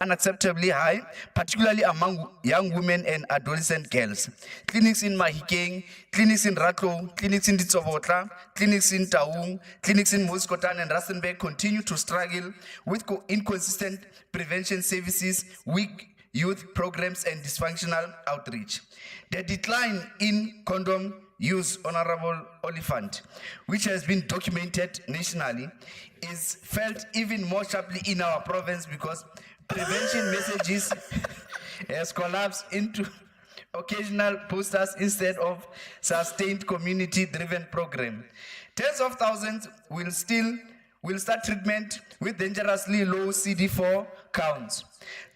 unacceptably high, particularly among young women and adolescent girls. Clinics in Mahikeng, clinics in Ratlo, clinics in Ditsobotla, clinics in Taung, clinics in Moskotan and Rustenburg continue to struggle with inconsistent prevention services, weak youth programs, and dysfunctional outreach. The decline in condom use, Honorable Oliphant, which has been documented nationally, is felt even more sharply in our province because prevention messages has collapsed into occasional posters instead of sustained community-driven program. Tens of thousands will start treatment with dangerously low CD4 counts.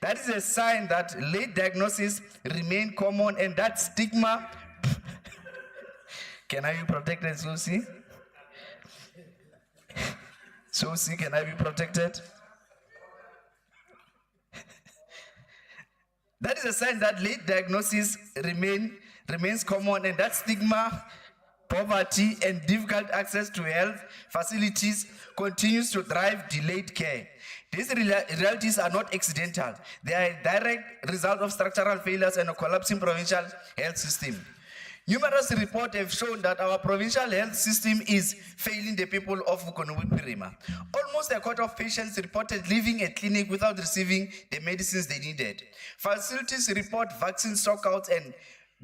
That is a sign that late diagnosis remain common and that stigma. Can I be protected, Susie? Susie, can I be protected? That is a sign that late diagnosis remains common and that stigma, poverty, and difficult access to health facilities continues to drive delayed care. These realities are not accidental. They are a direct result of structural failures and a collapsing provincial health system. Numerous reports have shown that our provincial health system is failing the people of Vukonobu-Pirima. Almost a quarter of patients reported leaving a clinic without receiving the medicines they needed. Facilities report vaccine stockouts and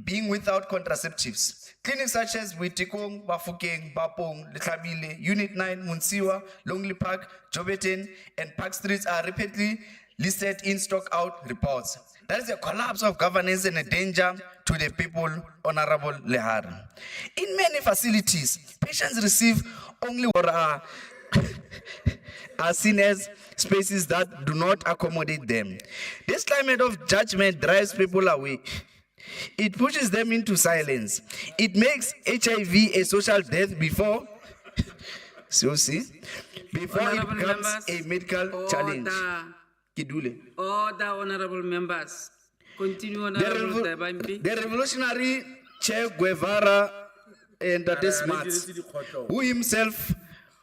being without contraceptives. Clinics such as Witikong, Bafokeng, Bapong, Letlabile, Unit 9, Munsiwa, Longley Park, Jobetin, and Park Streets are repeatedly listed in stockout reports. That is a collapse of governance and a danger to the people, Honorable Lehar. In many facilities, patients receive only or are seen as spaces that do not accommodate them. This climate of judgment drives people away. It pushes them into silence. It makes HIV a social death before it becomes a medical challenge. Order, honorable members. Continue, honorable The revolutionary Che Guevara and Smart, who himself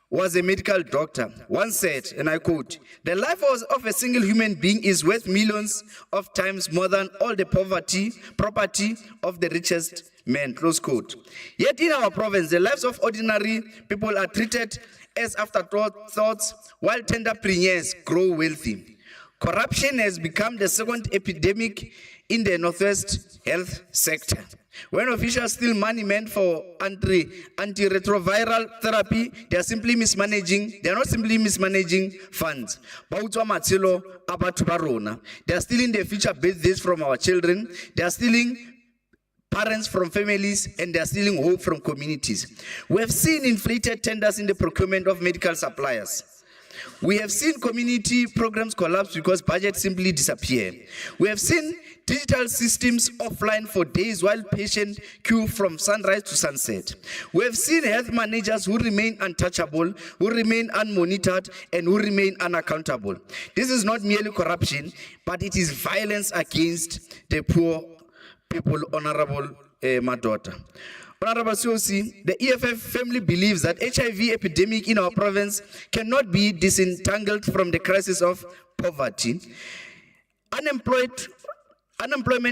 was a medical doctor, once said, and I quote, "The life of a single human being is worth millions of times more than all the property of the richest men," close quote. Yet in our province, the lives of ordinary people are treated as afterthoughts while entrepreneurs grow wealthy. Corruption has become the second epidemic in the Northwest health sector. When officials steal money meant for antiretroviral therapy, they are not simply mismanaging funds. They are stealing the future birthdays from our children. They are stealing parents from families, and they are stealing hope from communities. We have seen inflated tenders in the procurement of medical suppliers. We have seen community programs collapse because budgets simply disappear. We have seen digital systems offline for days while patients queue from sunrise to sunset. We have seen health managers who remain untouchable, who remain unmonitored, and who remain unaccountable. This is not merely corruption, but it is violence against the poor people, Honorable Madota. Honorable Susi, the EFF family believes that HIV epidemic in our province cannot be disentangled from the crisis of poverty. Unemployment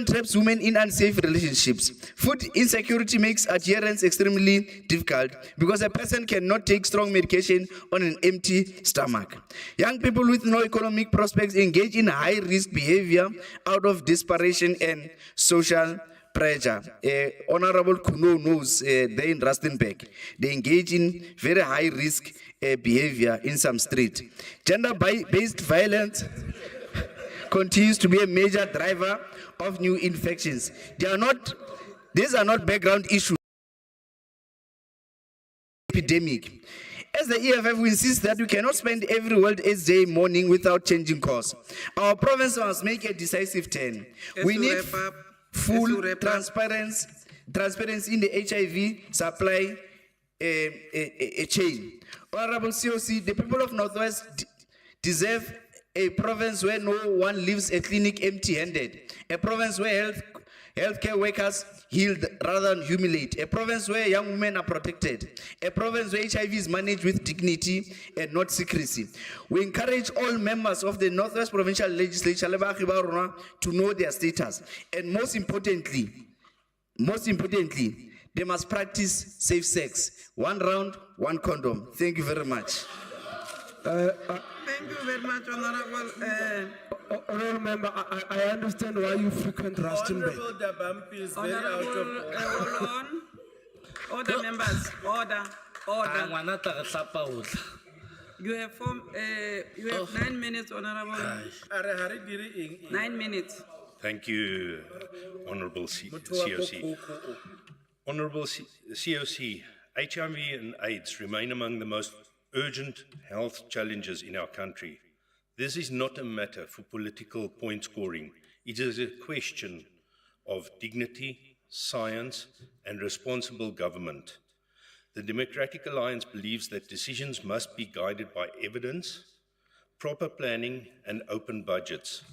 traps women in unsafe relationships. Food insecurity makes adherence extremely difficult because a person cannot take strong medication on an empty stomach. Young people with no economic prospects engage in high-risk behavior out of desperation and social pressure. Honorable Kuno knows they in Rustenburg. They engage in very high-risk behavior in some street. Gender-based violence continues to be a major driver of new infections. These are not background issues. Epidemic. As the EFF, we insist that we cannot spend every World AIDS Day morning without changing course. Our province must make a decisive turn. We need full transparency in the HIV supply chain. Honorable COC, the people of Northwest deserve a province where no one leaves a clinic empty-handed, a province where Healthcare workers healed rather than humiliate. A province where young women are protected. A province where HIV is managed with dignity and not secrecy. We encourage all members of the Northwest Provincial Legislature to know their status. And most importantly, they must practice safe sex. 1 round, 1 condom. Thank you very much. Thank you very much, Honorable. Honorable Member, I understand why you frequent Rustenburg. Honorable Dabampi is very out of Honorable, hold on. Order, members. Order. You have 9 minutes, Honorable. 9 minutes. Thank you, Honorable COC. Honorable COC, HIV and AIDS remain among the most urgent health challenges in our country. This is not a matter for political point scoring. It is a question of dignity, science, and responsible government. The Democratic Alliance believes that decisions must be guided by evidence, proper planning, and open budgets.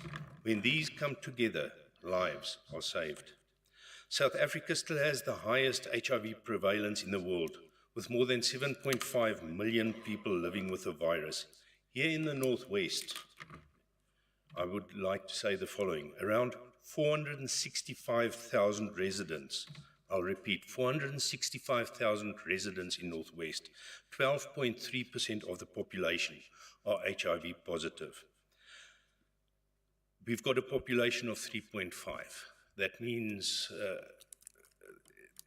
When these come together, lives are saved. South Africa still has the highest HIV prevalence in the world, with more than 7.5 million people living with the virus. Here in the Northwest, I would like to say the following. Around 465,000 residents, I'll repeat, 465,000 residents in Northwest, 12.3% of the population are HIV positive. We've got a population of 3.5. That means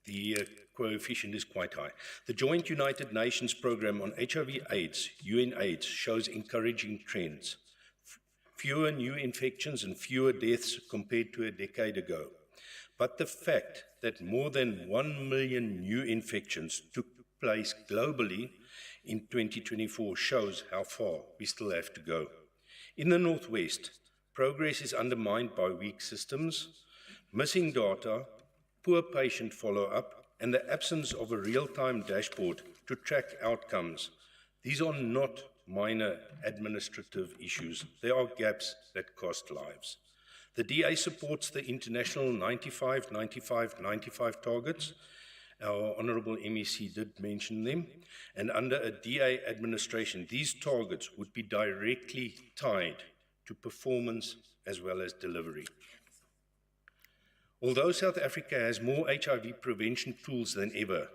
the coefficient is quite high. The Joint United Nations Programme on HIV/AIDS, UNAIDS, shows encouraging trends. Fewer new infections and fewer deaths compared to a decade ago. But the fact that more than 1 million new infections took place globally in 2024 shows how far we still have to go. In the Northwest, progress is undermined by weak systems, missing data, poor patient follow-up, and the absence of a real-time dashboard to track outcomes. These are not minor administrative issues. They are gaps that cost lives. The DA supports the international 95-95-95 targets. Our Honourable MEC did mention them. And under a DA administration, these targets would be directly tied to performance as well as delivery. Although South Africa has more HIV prevention tools than ever,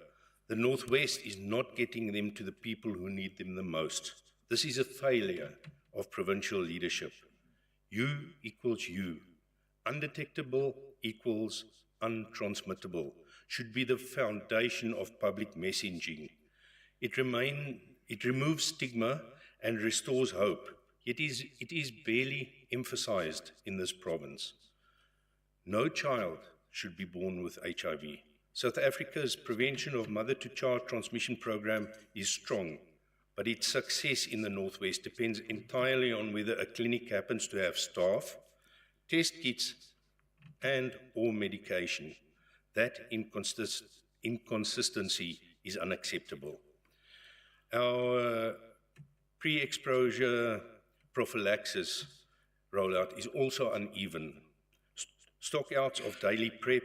the Northwest is not getting them to the people who need them the most. This is a failure of provincial leadership. U equals U. Undetectable equals untransmittable should be the foundation of public messaging. It removes stigma and restores hope, yet it is barely emphasized in this province. No child should be born with HIV. South Africa's prevention of mother-to-child transmission program is strong, but its success in the Northwest depends entirely on whether a clinic happens to have staff, test kits, and or medication. That inconsistency is unacceptable. Our pre-exposure prophylaxis rollout is also uneven. Stockouts of daily PrEP,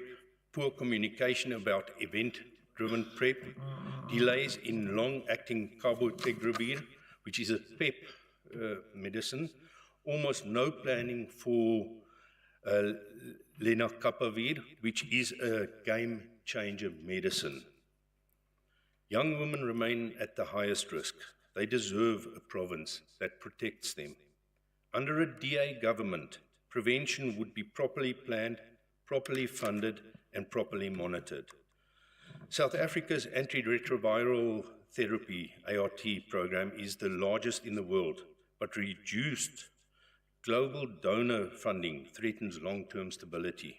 poor communication about event-driven PrEP, delays in long-acting cabotegravir, which is a PEP medicine, almost no planning for lenacapavir, which is a game-changer medicine. Young women remain at the highest risk. They deserve a province that protects them. Under a DA government, prevention would be properly planned, properly funded, and properly monitored. South Africa's antiretroviral therapy, ART, program is the largest in the world, but reduced global donor funding threatens long-term stability.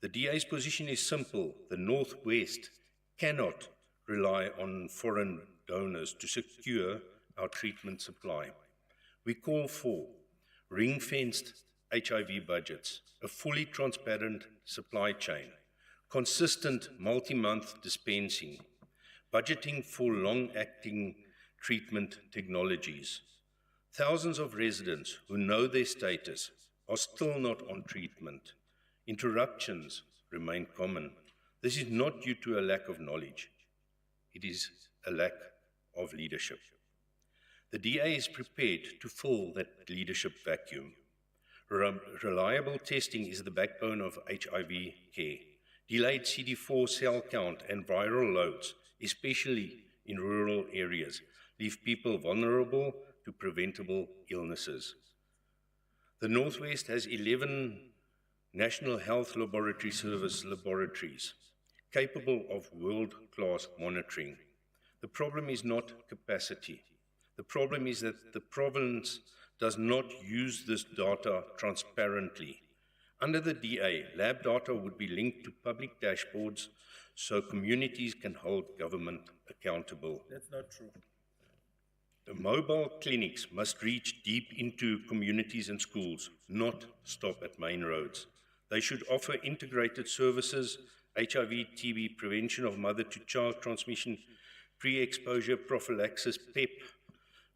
The DA's position is simple. The Northwest cannot rely on foreign donors to secure our treatment supply. We call for ring-fenced HIV budgets, a fully transparent supply chain, consistent multi-month dispensing, budgeting for long-acting treatment technologies. Thousands of residents who know their status are still not on treatment. Interruptions remain common. This is not due to a lack of knowledge. It is a lack of leadership. The DA is prepared to fill that leadership vacuum. Reliable testing is the backbone of HIV care. Delayed CD4 cell count and viral loads, especially in rural areas, leave people vulnerable to preventable illnesses. The Northwest has 11 National Health Laboratory Service laboratories capable of world-class monitoring. The problem is not capacity. The problem is that the province does not use this data transparently. Under the DA, lab data would be linked to public dashboards so communities can hold government accountable. That's not true. The mobile clinics must reach deep into communities and schools, not stop at main roads. They should offer integrated services, HIV, TB, prevention of mother-to-child transmission, pre-exposure prophylaxis, PEP,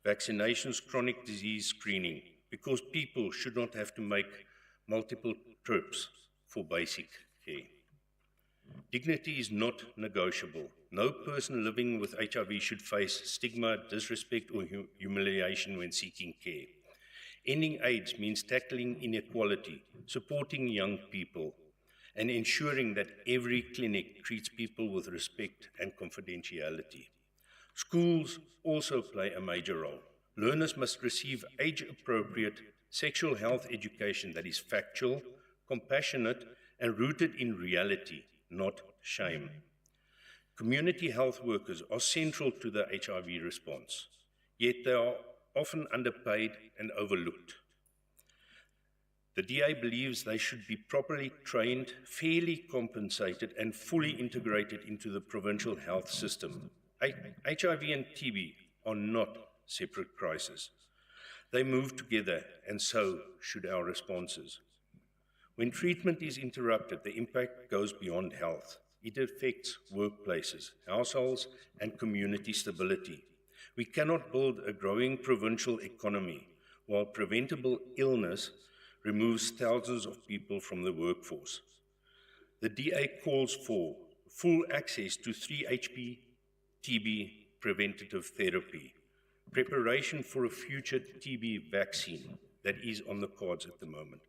vaccinations, chronic disease screening, because people should not have to make multiple trips for basic care. Dignity is not negotiable. No person living with HIV should face stigma, disrespect, or humiliation when seeking care. Ending AIDS means tackling inequality, supporting young people, and ensuring that every clinic treats people with respect and confidentiality. Schools also play a major role. Learners must receive age-appropriate sexual health education that is factual, compassionate, and rooted in reality, not shame. Community health workers are central to the HIV response, yet they are often underpaid and overlooked. The DA believes they should be properly trained, fairly compensated, and fully integrated into the provincial health system. HIV and TB are not separate crises. They move together, and so should our responses. When treatment is interrupted, the impact goes beyond health. It affects workplaces, households, and community stability. We cannot build a growing provincial economy while preventable illness removes thousands of people from the workforce. The DA calls for full access to 3-HPTB preventative therapy, preparation for a future TB vaccine that is on the cards at the moment,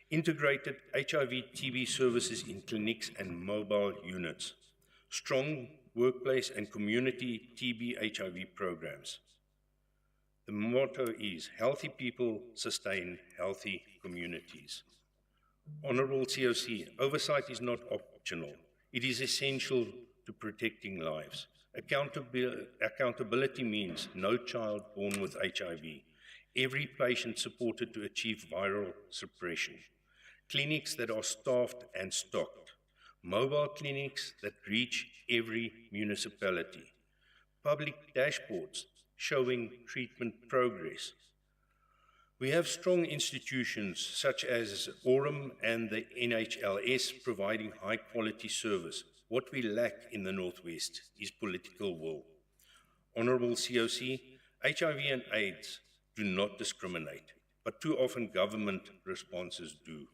integrated HIV-TB services in clinics and mobile units, strong workplace and community TB-HIV programs. The motto is, healthy people sustain healthy communities. Honourable COC, oversight is not optional. It is essential to protecting lives. Accountability means no child born with HIV, every patient supported to achieve viral suppression, clinics that are staffed and stocked, mobile clinics that reach every municipality, public dashboards showing treatment progress. We have strong institutions such as Aurum and the NHLS providing high-quality service. What we lack in the Northwest is political will. Honourable COC, HIV and AIDS do not discriminate, but too often government responses do.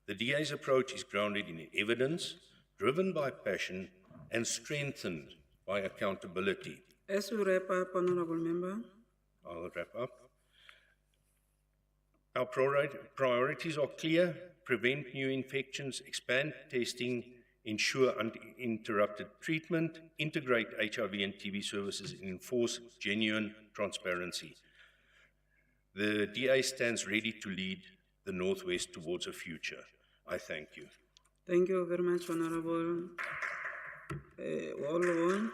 The DA's approach is grounded in evidence, driven by passion, and strengthened by accountability. As we wrap up, Honourable Member. I'll wrap up. Our priorities are clear: prevent new infections, expand testing, ensure uninterrupted treatment, integrate HIV and TB services, and enforce genuine transparency. The DA stands ready to lead the Northwest towards a future. I thank you. Thank you very much, Honourable Wallowon.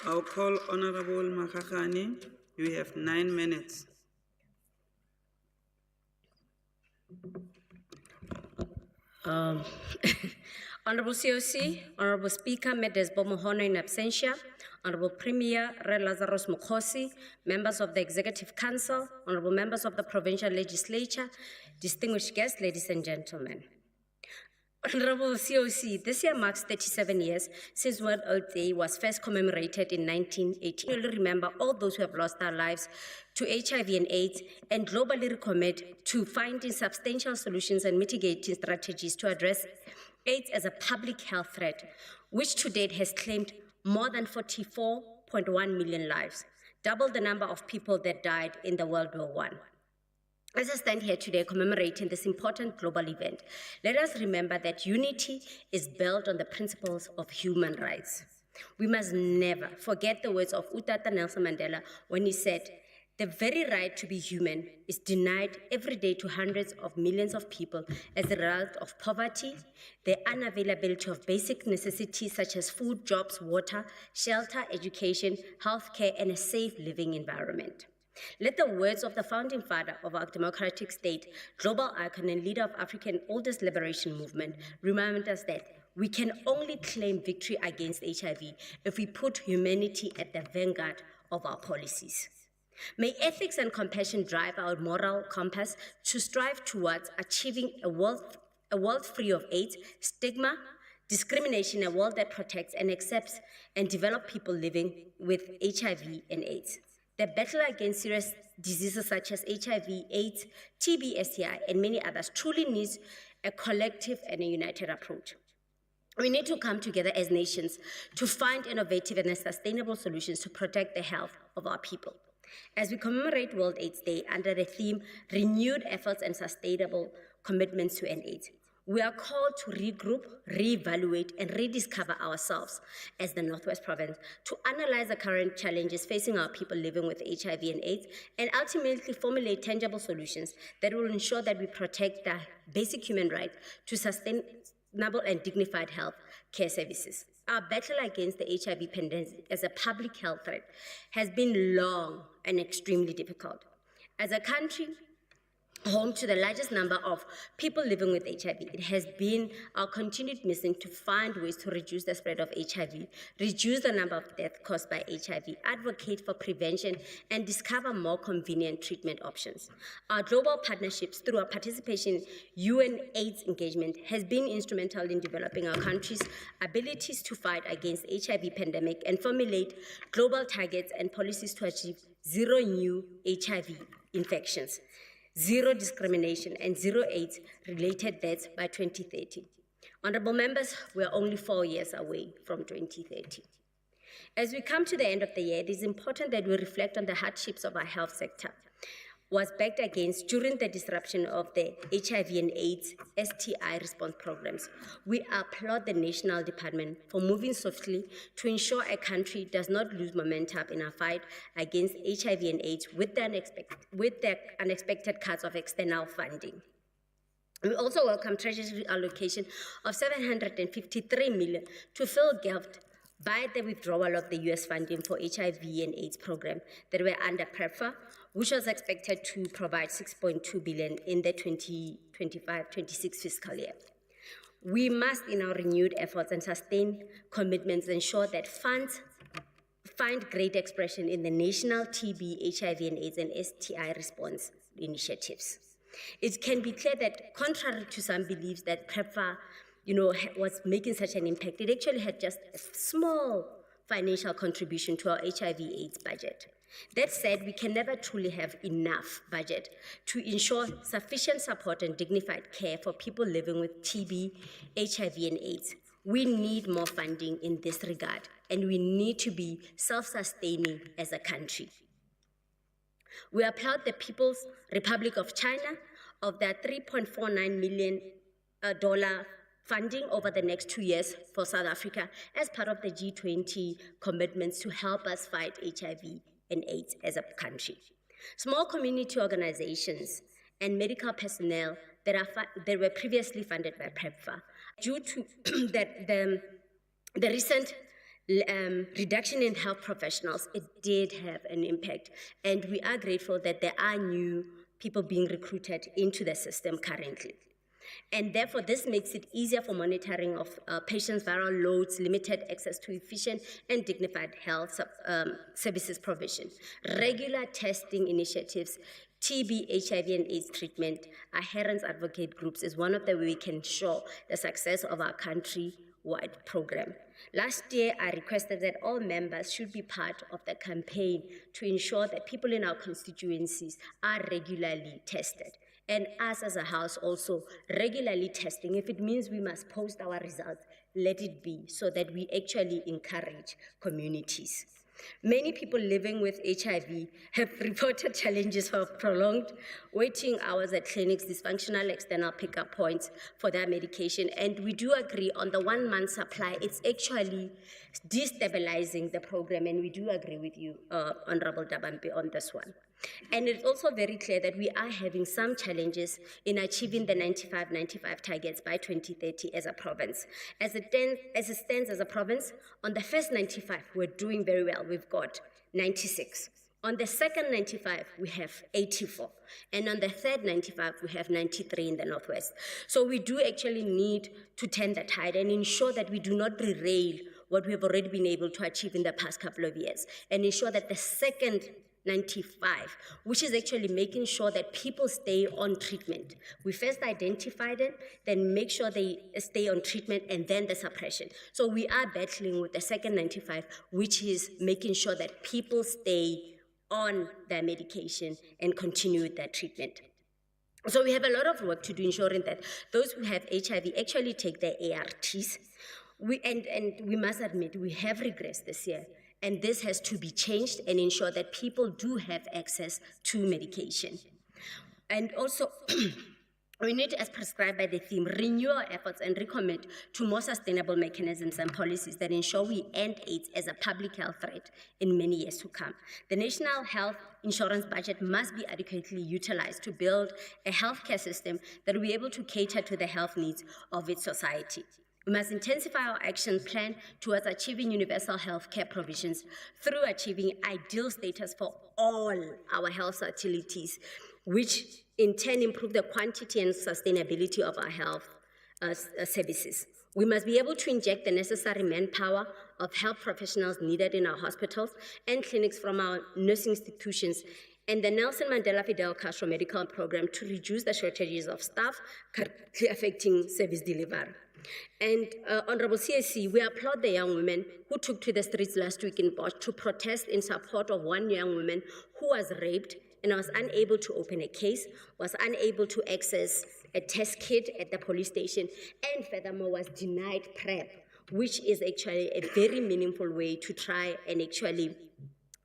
I'll call Honourable Makakani. You have 9 minutes. Honourable COC, Honourable Speaker, Medes Bomohono in absentia, Honourable Premier Re Lazarus Mukhosi, members of the Executive Council, Honourable members of the Provincial Legislature, distinguished guests, ladies and gentlemen. Honorable COC, this year marks 37 years since World AIDS Day was first commemorated in 1980. We will remember all those who have lost their lives to HIV and AIDS and globally recommit to finding substantial solutions and mitigating strategies to address AIDS as a public health threat, which to date has claimed more than 44.1 million lives, double the number of people that died in the World War I. As I stand here today commemorating this important global event, let us remember that unity is built on the principles of human rights. We must never forget the words of Utata Nelson Mandela when he said, "The very right to be human is denied every day to hundreds of millions of people as a result of poverty, the unavailability of basic necessities such as food, jobs, water, shelter, education, healthcare, and a safe living environment." Let the words of the founding father of our democratic state, global icon and leader of Africa's oldest liberation movement, remind us that we can only claim victory against HIV if we put humanity at the vanguard of our policies. May ethics and compassion drive our moral compass to strive towards achieving a world free of AIDS, stigma, discrimination, a world that protects and accepts and develops people living with HIV and AIDS. The battle against serious diseases such as HIV, AIDS, TB, STI, and many others truly needs a collective and a united approach. We need to come together as nations to find innovative and sustainable solutions to protect the health of our people. As we commemorate World AIDS Day under the theme Renewed Efforts and Sustainable Commitments to End AIDS, we are called to regroup, reevaluate, and rediscover ourselves as the Northwest Province, to analyze the current challenges facing our people living with HIV and AIDS, and ultimately formulate tangible solutions that will ensure that we protect the basic human right to sustainable and dignified health care services. Our battle against the HIV pandemic as a public health threat has been long and extremely difficult. As a country, home to the largest number of people living with HIV, it has been our continued mission to find ways to reduce the spread of HIV, reduce the number of deaths caused by HIV, advocate for prevention, and discover more convenient treatment options. Our global partnerships through our participation in UN AIDS engagement has been instrumental in developing our country's abilities to fight against HIV pandemic and formulate global targets and policies to achieve zero new HIV infections, zero discrimination, and zero AIDS-related deaths by 2030. Honorable members, we are only 4 years away from 2030. As we come to the end of the year, it is important that we reflect on the hardships of our health sector was backed against during the disruption of the HIV and AIDS STI response programs. We applaud the National Department for moving swiftly to ensure a country does not lose momentum in our fight against HIV and AIDS with the unexpected cuts of external funding. We also welcome Treasury allocation of $753 million to fill gaps by the withdrawal of the US funding for HIV and AIDS program that were under PrEPFAR, which was expected to provide $6.2 billion in the 2025-26 fiscal year. We must, in our renewed efforts and sustained commitments, ensure that funds find great expression in the national TB, HIV and AIDS and STI response initiatives. It can be clear that, contrary to some beliefs that PrEPFAR was making such an impact, it actually had just a small financial contribution to our HIV/AIDS budget. That said, we can never truly have enough budget to ensure sufficient support and dignified care for people living with TB, HIV, and AIDS. We need more funding in this regard, and we need to be self-sustaining as a country. We applaud the People's Republic of China of their $3.49 million funding over the next 2 years for South Africa as part of the G20 commitments to help us fight HIV and AIDS as a country. Small community organizations and medical personnel that were previously funded by PrEPFAR, due to the recent reduction in health professionals, it did have an impact, and we are grateful that there are new people being recruited into the system currently. And therefore, this makes it easier for monitoring of patients' viral loads, limited access to efficient and dignified health services provision. Regular testing initiatives TB, HIV, and AIDS treatment, adherence advocate groups is one of the ways we can ensure the success of our country-wide program. Last year, I requested that all members should be part of the campaign to ensure that people in our constituencies are regularly tested. And us as a house also regularly testing. If it means we must post our results, let it be, so that we actually encourage communities. Many people living with HIV have reported challenges of prolonged waiting hours at clinics, dysfunctional external pickup points for their medication, and we do agree on the 1 month supply. It's actually destabilizing the program, and we do agree with you, Honorable Dabampe, on this one. And it's also very clear that we are having some challenges in achieving the 95-95 targets by 2030 as a province. As it stands as a province, on the first 95, we're doing very well. We've got 96. On the second 95, we have 84. And on the third 95, we have 93 in the Northwest. So we do actually need to turn the tide and ensure that we do not derail what we have already been able to achieve in the past couple of years, and ensure that the second 95, which is actually making sure that people stay on treatment. We first identify them, then make sure they stay on treatment, and then the suppression. So we are battling with the second 95, which is making sure that people stay on their medication and continue with their treatment. So we have a lot of work to do ensuring that those who have HIV actually take their ARTs. And we must admit, we have regressed this year. And this has to be changed and ensure that people do have access to medication. And also, we need, as prescribed by the theme, renew our efforts and recommit to more sustainable mechanisms and policies that ensure we end AIDS as a public health threat in many years to come. The national health insurance budget must be adequately utilized to build a healthcare system that will be able to cater to the health needs of its society. We must intensify our action plan towards achieving universal health care provisions through achieving ideal status for all our health utilities, which in turn improve the quantity and sustainability of our health services. We must be able to inject the necessary manpower of health professionals needed in our hospitals and clinics from our nursing institutions and the Nelson Mandela Fidel Castro Medical Program to reduce the shortages of staff currently affecting service delivery. And Honorable CSC, we applaud the young women who took to the streets last week in Bosch to protest in support of one young woman who was raped and was unable to open a case, was unable to access a test kit at the police station, and furthermore was denied PrEP, which is actually a very meaningful way to try and actually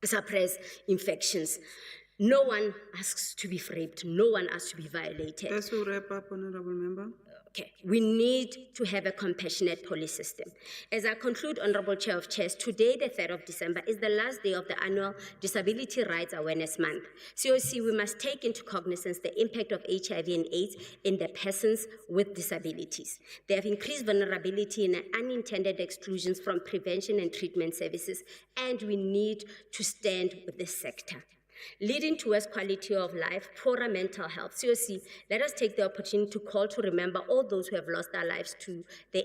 suppress infections. No one asks to be raped, no one asks to be violated. As we wrap up, Honorable Member. Okay, we need to have a compassionate police system. As I conclude, Honorable Chair of Chairs, today, the 3rd of December, is the last day of the annual Disability Rights Awareness Month. COC, we must take into cognizance the impact of HIV and AIDS in the persons with disabilities. They have increased vulnerability and unintended exclusions from prevention and treatment services, and we need to stand with the sector. Leading towards quality of life, poorer mental health. COC, let us take the opportunity to call to remember all those who have lost their lives to the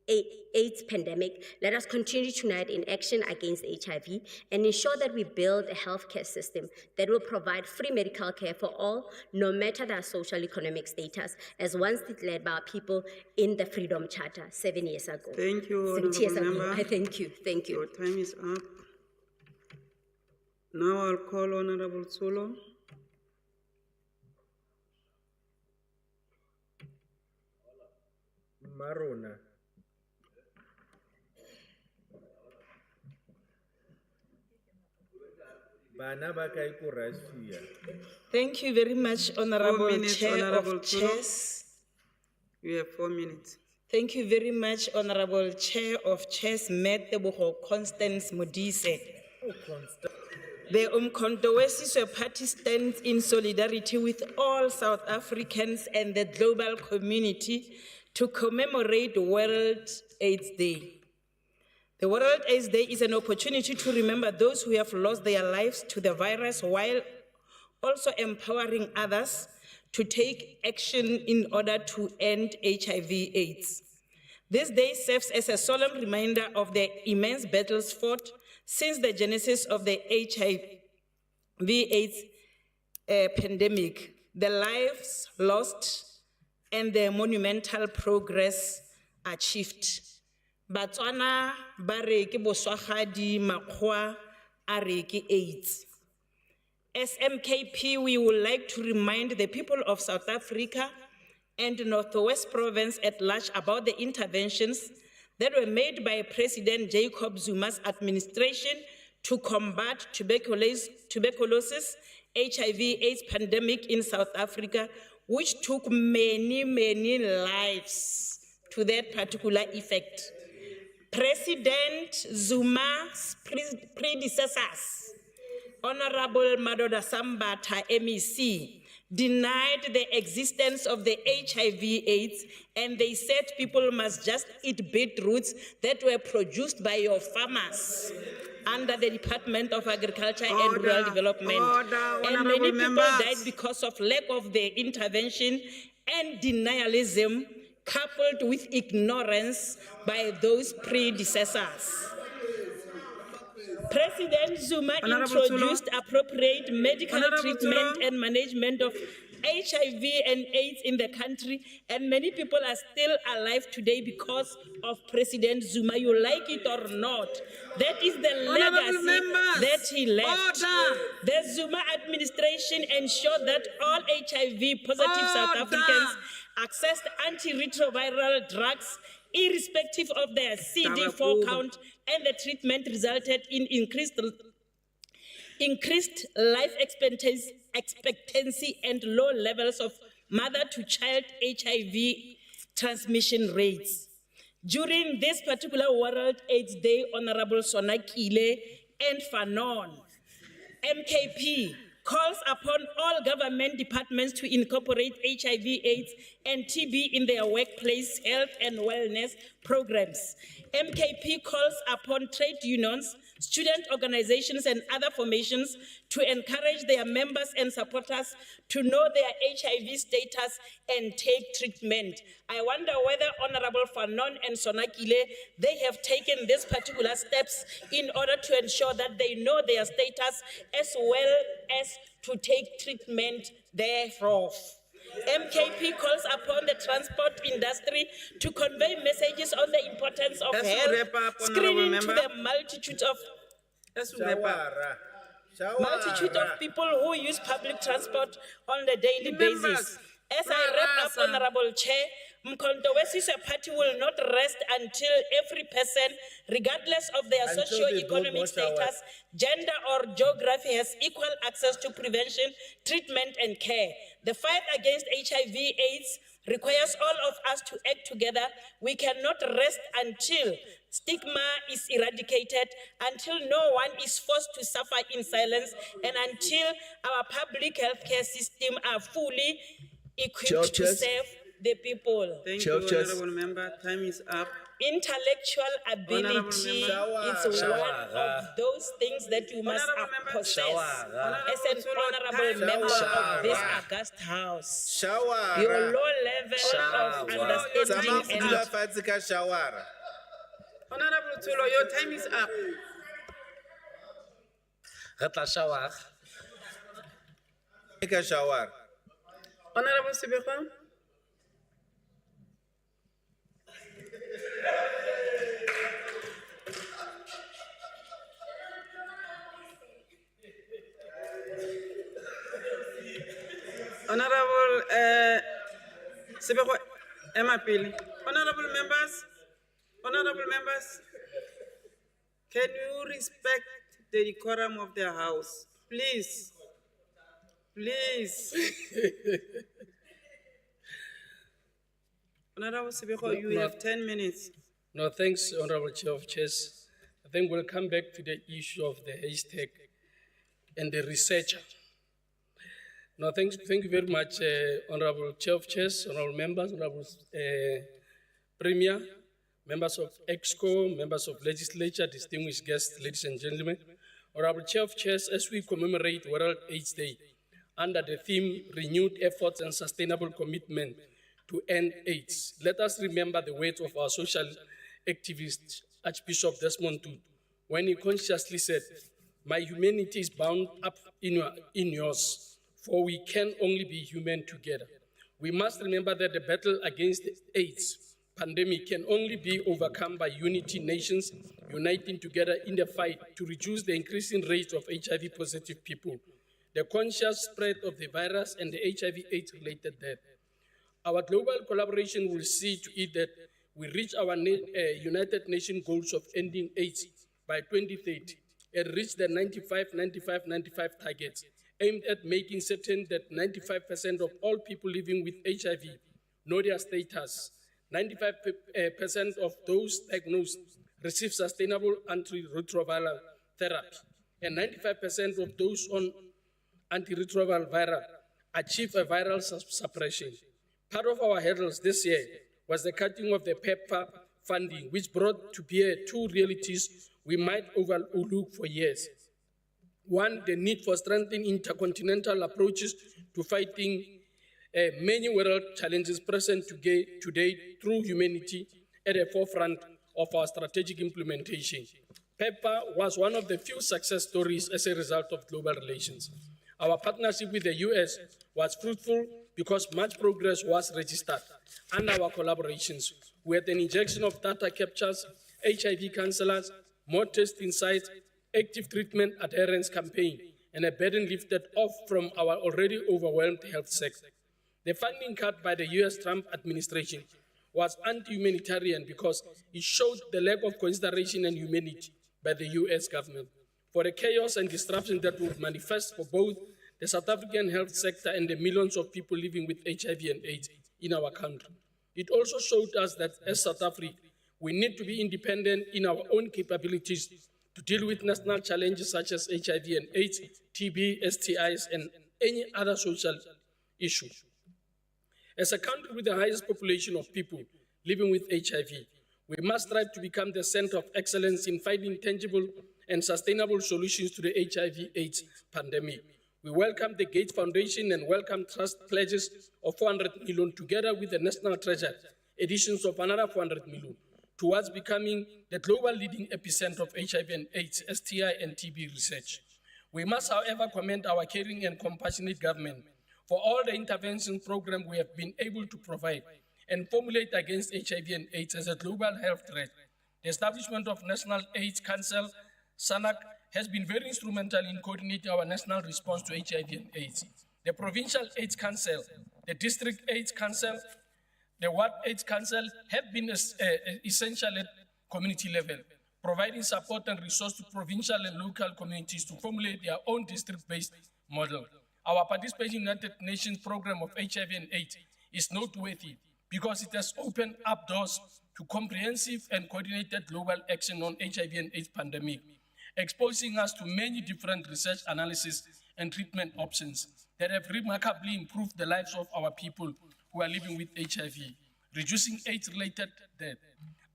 AIDS pandemic. Let us continue to unite in action against HIV and ensure that we build a healthcare system that will provide free medical care for all, no matter their social economic status, as once declared by our people in the Freedom Charter 7 years ago. Thank you, 70 years Honorable ago. Member. Thank you. Thank you. Your time is up. Now I'll call Honorable Solo. Marona. Bana ba kae ko Russia? Thank you very much, Honorable minutes, Chair Honorable of Turo. Chairs. You have 4 minutes. Thank you very much, Honorable Chair of Chairs, Meteboho Constance Modise. Oh, Constant. The Umkhonto weSizwe Party stands in solidarity with all South Africans and the global community to commemorate World AIDS Day. The World AIDS Day is an opportunity to remember those who have lost their lives to the virus while also empowering others to take action in order to end HIV/AIDS. This day serves as a solemn reminder of the immense battles fought since the genesis of the HIV/AIDS pandemic, the lives lost and the monumental progress achieved. Batswana ba re ke boswagadi, makgoa a re ke AIDS. As MKP, we would like to remind the people of South Africa and Northwest Province at large about the interventions that were made by President Jacob Zuma's administration to combat tuberculosis, HIV/AIDS pandemic in South Africa, which took many, many lives to that particular effect. President Zuma's predecessors, Honorable Madoda Sambata, MEC, denied the existence of the HIV/AIDS, and they said people must just eat beetroots that were produced by your farmers under the Department of Agriculture and Rural Development. And many people died because of lack of the intervention and denialism, coupled with ignorance by those predecessors. President Zuma introduced appropriate medical treatment and management of HIV and AIDS in the country, and many people are still alive today because of President Zuma. You like it or not, that is the legacy that he left. The Zuma administration ensured that all HIV positive South Africans accessed antiretroviral drugs irrespective of their CD4 count, and the treatment resulted in increased life expectancy and low levels of mother-to-child HIV transmission rates. During this particular World AIDS Day, Honorable Sonakile and Fanon, MKP, calls upon all government departments to incorporate HIV/AIDS and TB in their workplace health and wellness programs. MKP calls upon trade unions, student organizations, and other formations to encourage their members and supporters to know their HIV status and take treatment. I wonder whether Honorable Fanon and Sonakile, they have taken these particular steps in order to ensure that they know their status as well as to take treatment thereof. MKP calls upon the transport industry to convey messages on the importance of health screening to the multitude of people who use public transport on a daily basis. As I wrap up, Honorable Chair, Mkhonto Wesizwe Party will not rest until every person, regardless of their socio-economic status, gender, or geography, has equal access to prevention, treatment, and care. The fight against HIV/AIDS requires all of us to act together. We cannot rest until stigma is eradicated, until no one is forced to suffer in silence, and until our public healthcare system are fully equipped to serve the people. Thank you, Honorable Member. Time is up. Intellectual ability is one of those things that you must possess as an honorable member of this august house. Your low level of understanding and Honorable Tulo, your time is up. Take a shower. Honorable Sibeko. Honorable Sibeko Emapili. Honorable members, can you respect the decorum of the house? Please. Please. Honorable Sibeko, you have 10 minutes. No, thanks, Honorable Chair of Chairs. I think we'll come back to the issue of the hashtag and the researcher. No, thank you very much, Honorable Chair of Chairs, Honorable members, Honorable Premier, members of EXCO, members of legislature, distinguished guests, ladies and gentlemen. Honorable Chair of Chairs, as we commemorate World AIDS Day under the theme Renewed Efforts and Sustainable Commitment to End AIDS, let us remember the words of our social activist, Archbishop Desmond Tutu, when he consciously said, "My humanity is bound up in yours. for we can only be human together. We must remember that the battle against the AIDS pandemic can only be overcome by unity, nations uniting together in the fight to reduce the increasing rate of HIV-positive people, the conscious spread of the virus, and the HIV/AIDS-related death. Our global collaboration will see to it that we reach our United Nations goals of ending AIDS by 2030 and reach the 95 targets, aimed at making certain that 95% of all people living with HIV know their status. 95% of those diagnosed receive sustainable antiretroviral therapy, and 95% of those on antiretroviral achieve a viral suppression. Part of our hurdles this year was the cutting of the PEPFAR funding, which brought to bear two realities we might overlook for years. One, the need for strengthening intercontinental approaches to fighting many world challenges present today through humanity at the forefront of our strategic implementation. PEPFAR was one of the few success stories as a result of global relations. Our partnership with the US was fruitful because much progress was registered, and our collaborations with an injection of data captures, HIV counselors, more testing sites, active treatment adherence campaign, and a burden lifted off from our already overwhelmed health sector. The funding cut by the US Trump administration was anti-humanitarian because it showed the lack of consideration and humanity by the US government for the chaos and disruption that would manifest for both the South African health sector and the millions of people living with HIV and AIDS in our country. It also showed us that as South Africa, we need to be independent in our own capabilities to deal with national challenges such as HIV and AIDS, TB, STIs, and any other social issue. As a country with the highest population of people living with HIV, we must strive to become the center of excellence in finding tangible and sustainable solutions to the HIV/AIDS pandemic. We welcome the Gates Foundation and Wellcome Trust pledges of 400 million together with the National Treasury, additions of another 400 million towards becoming the global leading epicenter of HIV and AIDS, STI, and TB research. We must, however, commend our caring and compassionate government for all the intervention programs we have been able to provide and formulate against HIV and AIDS as a global health threat. The establishment of National AIDS Council, SANAC, has been very instrumental in coordinating our national response to HIV and AIDS. The Provincial AIDS Council, the District AIDS Council, the Ward AIDS Council have been essential at community level, providing support and resources to provincial and local communities to formulate their own district-based model. Our participation in the United Nations program of HIV and AIDS is noteworthy because it has opened up doors to comprehensive and coordinated global action on HIV and AIDS pandemic, exposing us to many different research analysis and treatment options that have remarkably improved the lives of our people who are living with HIV, reducing AIDS-related death.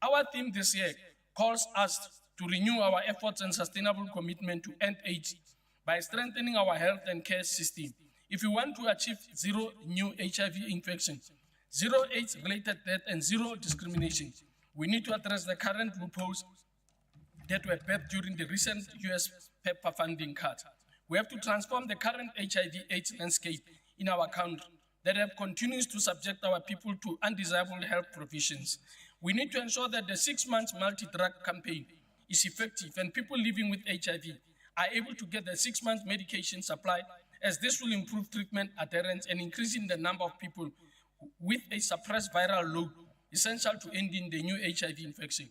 Our theme this year calls us to renew our efforts and sustainable commitment to end AIDS by strengthening our health and care system. If we want to achieve zero new HIV infections, zero AIDS-related death, and zero discrimination, we need to address the current loopholes that were birthed during the recent US PEPFAR funding cut. We have to transform the current HIV/AIDS landscape in our country that have continues to subject our people to undesirable health provisions. We need to ensure that the 6-month multi-drug campaign is effective and people living with HIV are able to get the 6-month medication supply, as this will improve treatment adherence and increasing the number of people with a suppressed viral load, essential to ending the new HIV infection.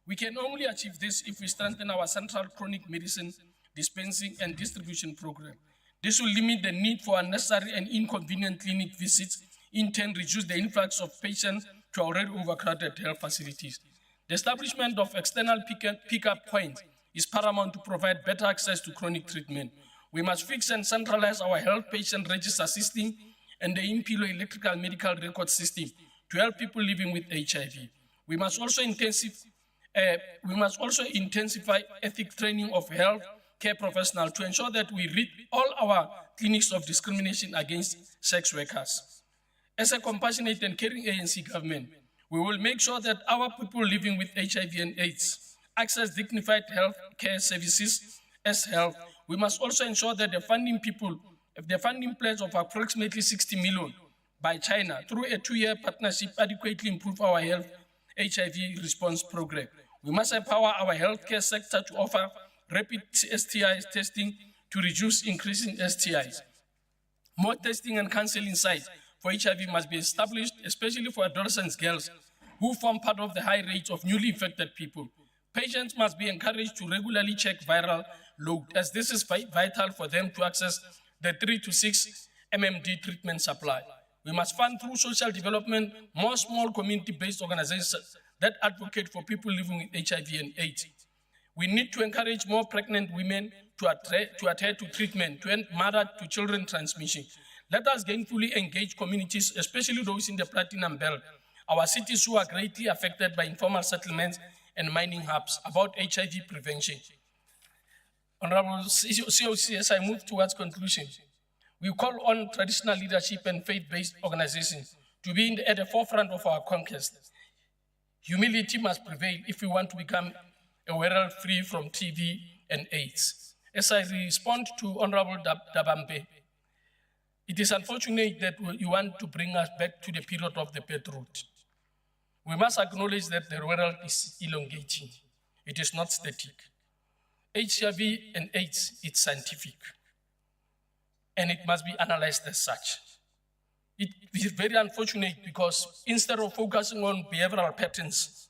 We can only achieve this if we strengthen our central chronic medicine dispensing and distribution program. This will limit the need for unnecessary and inconvenient clinic visits, in turn reduce the influx of patients to already overcrowded health facilities. The establishment of external pickup points is paramount to provide better access to chronic treatment. We must fix and centralize our health patient register system and the Impilo electrical medical record system to help people living with HIV. We must also intensify ethics training of health care professionals to ensure that we rid all our clinics of discrimination against sex workers. As a compassionate and caring ANC government, we will make sure that our people living with HIV and AIDS access dignified health care services as health. We must also ensure that the funding people If the funding pledge of approximately 60 million by China through a 2-year partnership adequately improve our health HIV response program. We must empower our healthcare sector to offer rapid STI testing to reduce increasing STIs. More testing and counseling sites for HIV must be established, especially for adolescent girls who form part of the high rate of newly infected people. Patients must be encouraged to regularly check viral load, as this is vital for them to access the 3 to 6 MMD treatment supply. We must fund through social development more small community-based organizations that advocate for people living with HIV and AIDS. We need to encourage more pregnant women to adhere to treatment to end mother-to-children transmission. Let us gainfully engage communities, especially those in the Platinum Belt, our cities who are greatly affected by informal settlements and mining hubs, about HIV prevention. Honorable COC, as I move towards conclusion, we call on traditional leadership and faith-based organizations to be at the forefront of our conquest. Humility must prevail if we want to become a world free from TB and AIDS. As I respond to Honorable Dabambe, it is unfortunate that you want to bring us back to the period of the bedroot. We must acknowledge that the world is elongating. It is not static. HIV and AIDS, it's scientific, and it must be analyzed as such. It is very unfortunate because instead of focusing on behavioral patterns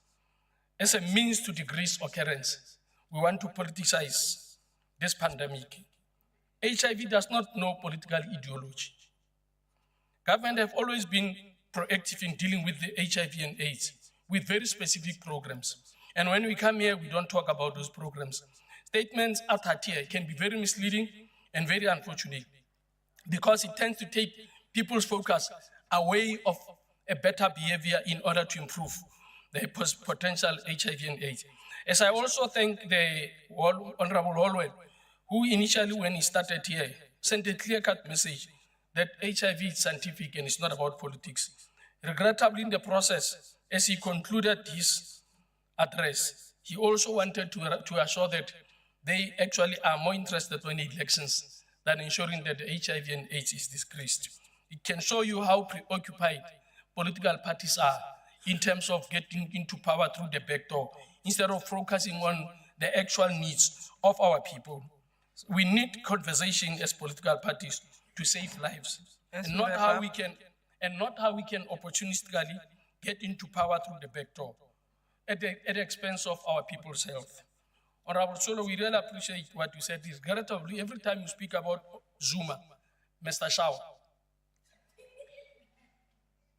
as a means to decrease occurrence, we want to politicize this pandemic. HIV does not know political ideology. Government have always been proactive in dealing with the HIV and AIDS with very specific programs. And when we come here, we don't talk about those programs. Statements uttered here can be very misleading and very unfortunate because it tends to take people's focus away of a better behavior in order to improve the potential HIV and AIDS. As I also thank the Honorable Holwell, who initially, when he started here, sent a clear-cut message that HIV is scientific and it's not about politics. Regrettably, in the process, as he concluded his address, he also wanted to assure that they actually are more interested in elections than ensuring that the HIV and AIDS is decreased. It can show you how preoccupied political parties are in terms of getting into power through the back door, instead of focusing on the actual needs of our people. We need conversation as political parties to save lives, and not how we can opportunistically get into power through the back door at the expense of our people's health. Honorable Solo, we really appreciate what you said. Regrettably, every time you speak about Zuma, Mr. Shaw,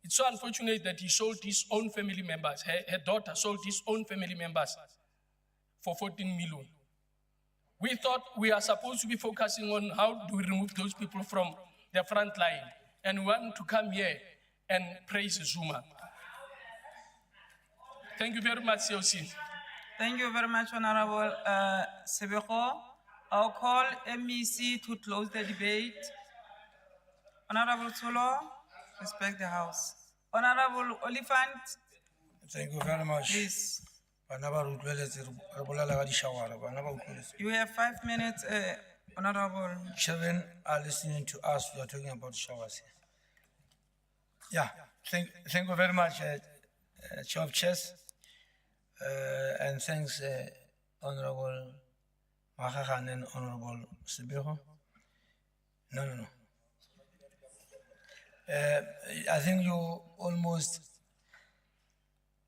it's so unfortunate that he sold his own family members. Her daughter sold his own family members for 14 million. We thought we are supposed to be focusing on how do we remove those people from the front line, and we want to come here and praise Zuma. Thank you very much, COC. Thank you very much, Honorable Sebeko. I'll call MEC to close the debate. Honorable Solo, respect the House. Honorable Oliphant, Thank you very much. please. You have 5 minutes, Honorable. Children are listening to us. We are talking about showers here. Yeah, thank you very much, Chair of Chairs, and thanks, Honorable Mahahan and Honorable Sibiho. No. I think you almost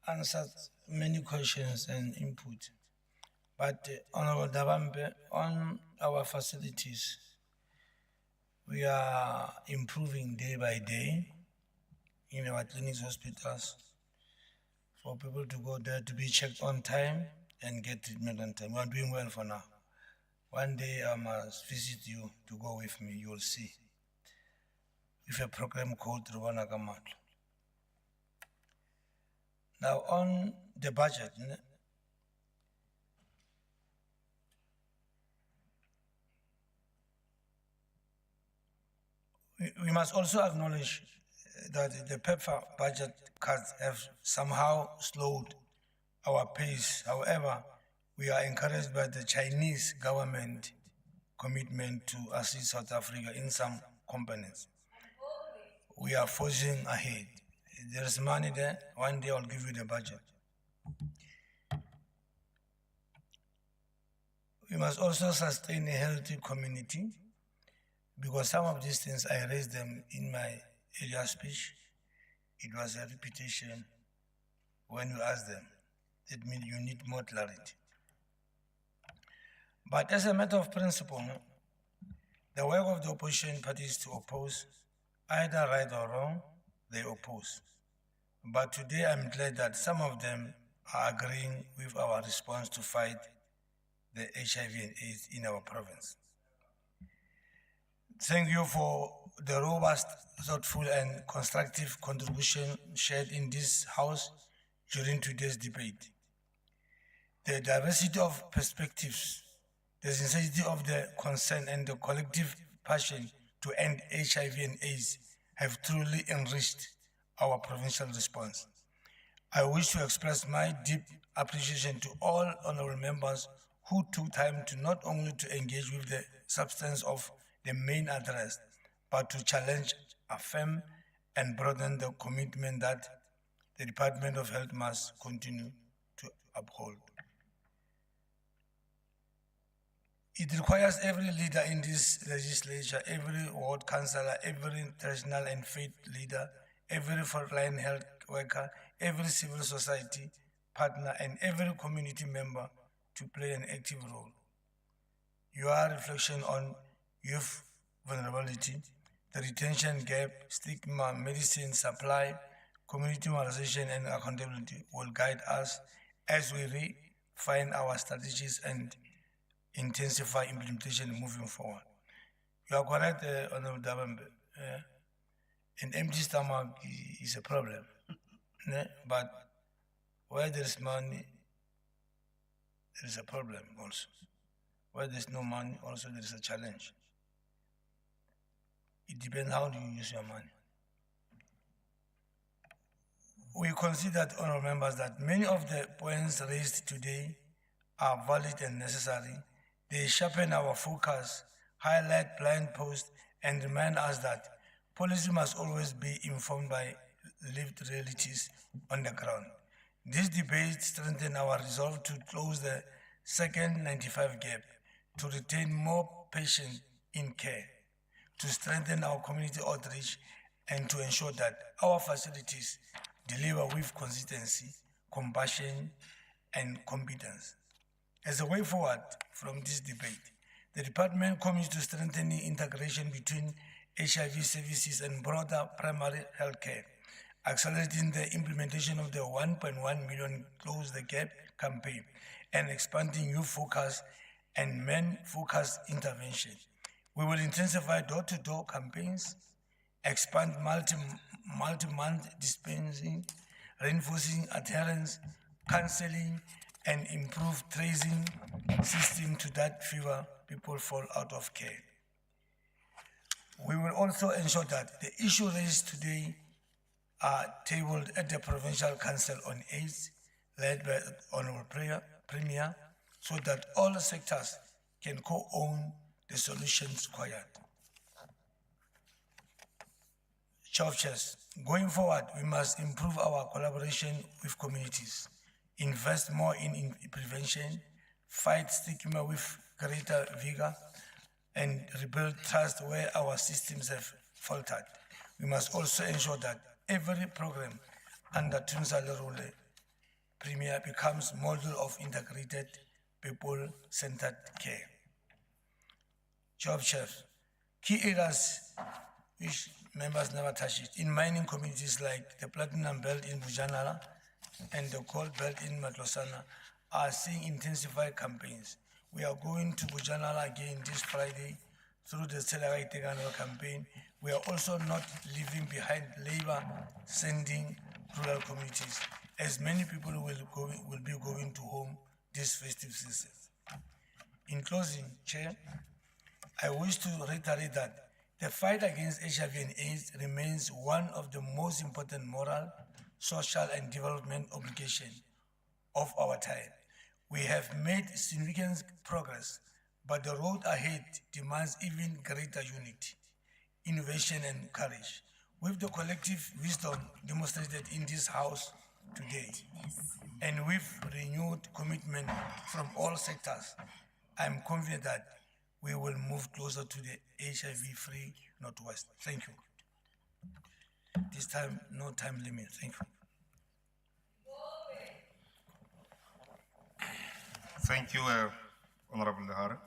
answered many questions and input. But Honorable Dabambe, on our facilities, we are improving day by day in our clinics, hospitals, for people to go there to be checked on time and get treatment on time. We are doing well for now. One day I must visit you to go with me, you will see. With a program called Rubana Gamatlo. Now on the budget, we must also acknowledge that the PEPFAR budget cuts have somehow slowed our pace. However, we are encouraged by the Chinese government commitment to assist South Africa in some components. We are forging ahead. There is money there. One day I'll give you the budget. We must also sustain a healthy community, because some of these things I raised them in my earlier speech. It was a repetition when you ask them. It means you need more clarity. But as a matter of principle, the work of the opposition parties to oppose, either right or wrong, they oppose. But today I'm glad that some of them are agreeing with our response to fight the HIV and AIDS in our province. Thank you for the robust, thoughtful, and constructive contribution shared in this House during today's debate. The diversity of perspectives, the sincerity of the concern, and the collective passion to end HIV and AIDS have truly enriched our provincial response. I wish to express my deep appreciation to all honorable members who took time to not only to engage with the substance of the main address, but to challenge, affirm, and broaden the commitment that the Department of Health must continue to uphold. It requires every leader in this legislature, every ward councillor, every traditional and faith leader, every frontline health worker, every civil society partner, and every community member to play an active role. Your reflection on youth vulnerability, the retention gap, stigma, medicine supply, community mobilization, and accountability will guide us as we refine our strategies and intensify implementation moving forward. You are correct, Honorable Dabambe. An empty stomach is a problem, but where there is money, there is a problem also. Where there is no money, also there is a challenge. It depends how do you use your money. We considered, honorable members, that many of the points raised today are valid and necessary. They sharpen our focus, highlight blind posts, and remind us that policy must always be informed by lived realities on the ground. This debate strengthens our resolve to close the second 95 gap, to retain more patients in care, to strengthen our community outreach, and to ensure that our facilities deliver with consistency, compassion, and competence. As a way forward from this debate, the department commits to strengthening integration between HIV services and broader primary health care, accelerating the implementation of the 1.1 million Close the Gap campaign, and expanding youth focus and men-focused intervention. We will intensify door-to-door campaigns, expand multi-month dispensing, reinforcing adherence, counseling, and improve tracing system to that fewer people fall out of care. We will also ensure that the issues raised today are tabled at the Provincial Council on AIDS, led by Honorable Premier, so that all sectors can co-own the solutions required. Chair of Chairs, going forward, we must improve our collaboration with communities, invest more in prevention, fight stigma with greater vigor, and rebuild trust where our systems have faltered. We must also ensure that every program under Tunsale Rule Premier becomes model of integrated, people-centered care. Chair of Chairs, key areas which members never touched it. In mining communities like the Platinum Belt in Bujanala and the Gold Belt in Matlosana are seeing intensified campaigns. We are going to Bujanala again this Friday through the Selagai Tegano campaign. We are also not leaving behind labor sending rural communities, as many people will be going to home this festive season. In closing, Chair, I wish to reiterate that the fight against HIV and AIDS remains one of the most important moral, social, and development obligations of our time. We have made significant progress, but the road ahead demands even greater unity. innovation and courage. With the collective wisdom demonstrated in this House today, and with renewed commitment from all sectors, I'm confident that we will move closer to the HIV-free Northwest. Thank you. This time, no time limit. Thank you. Thank you, Honorable Lahara.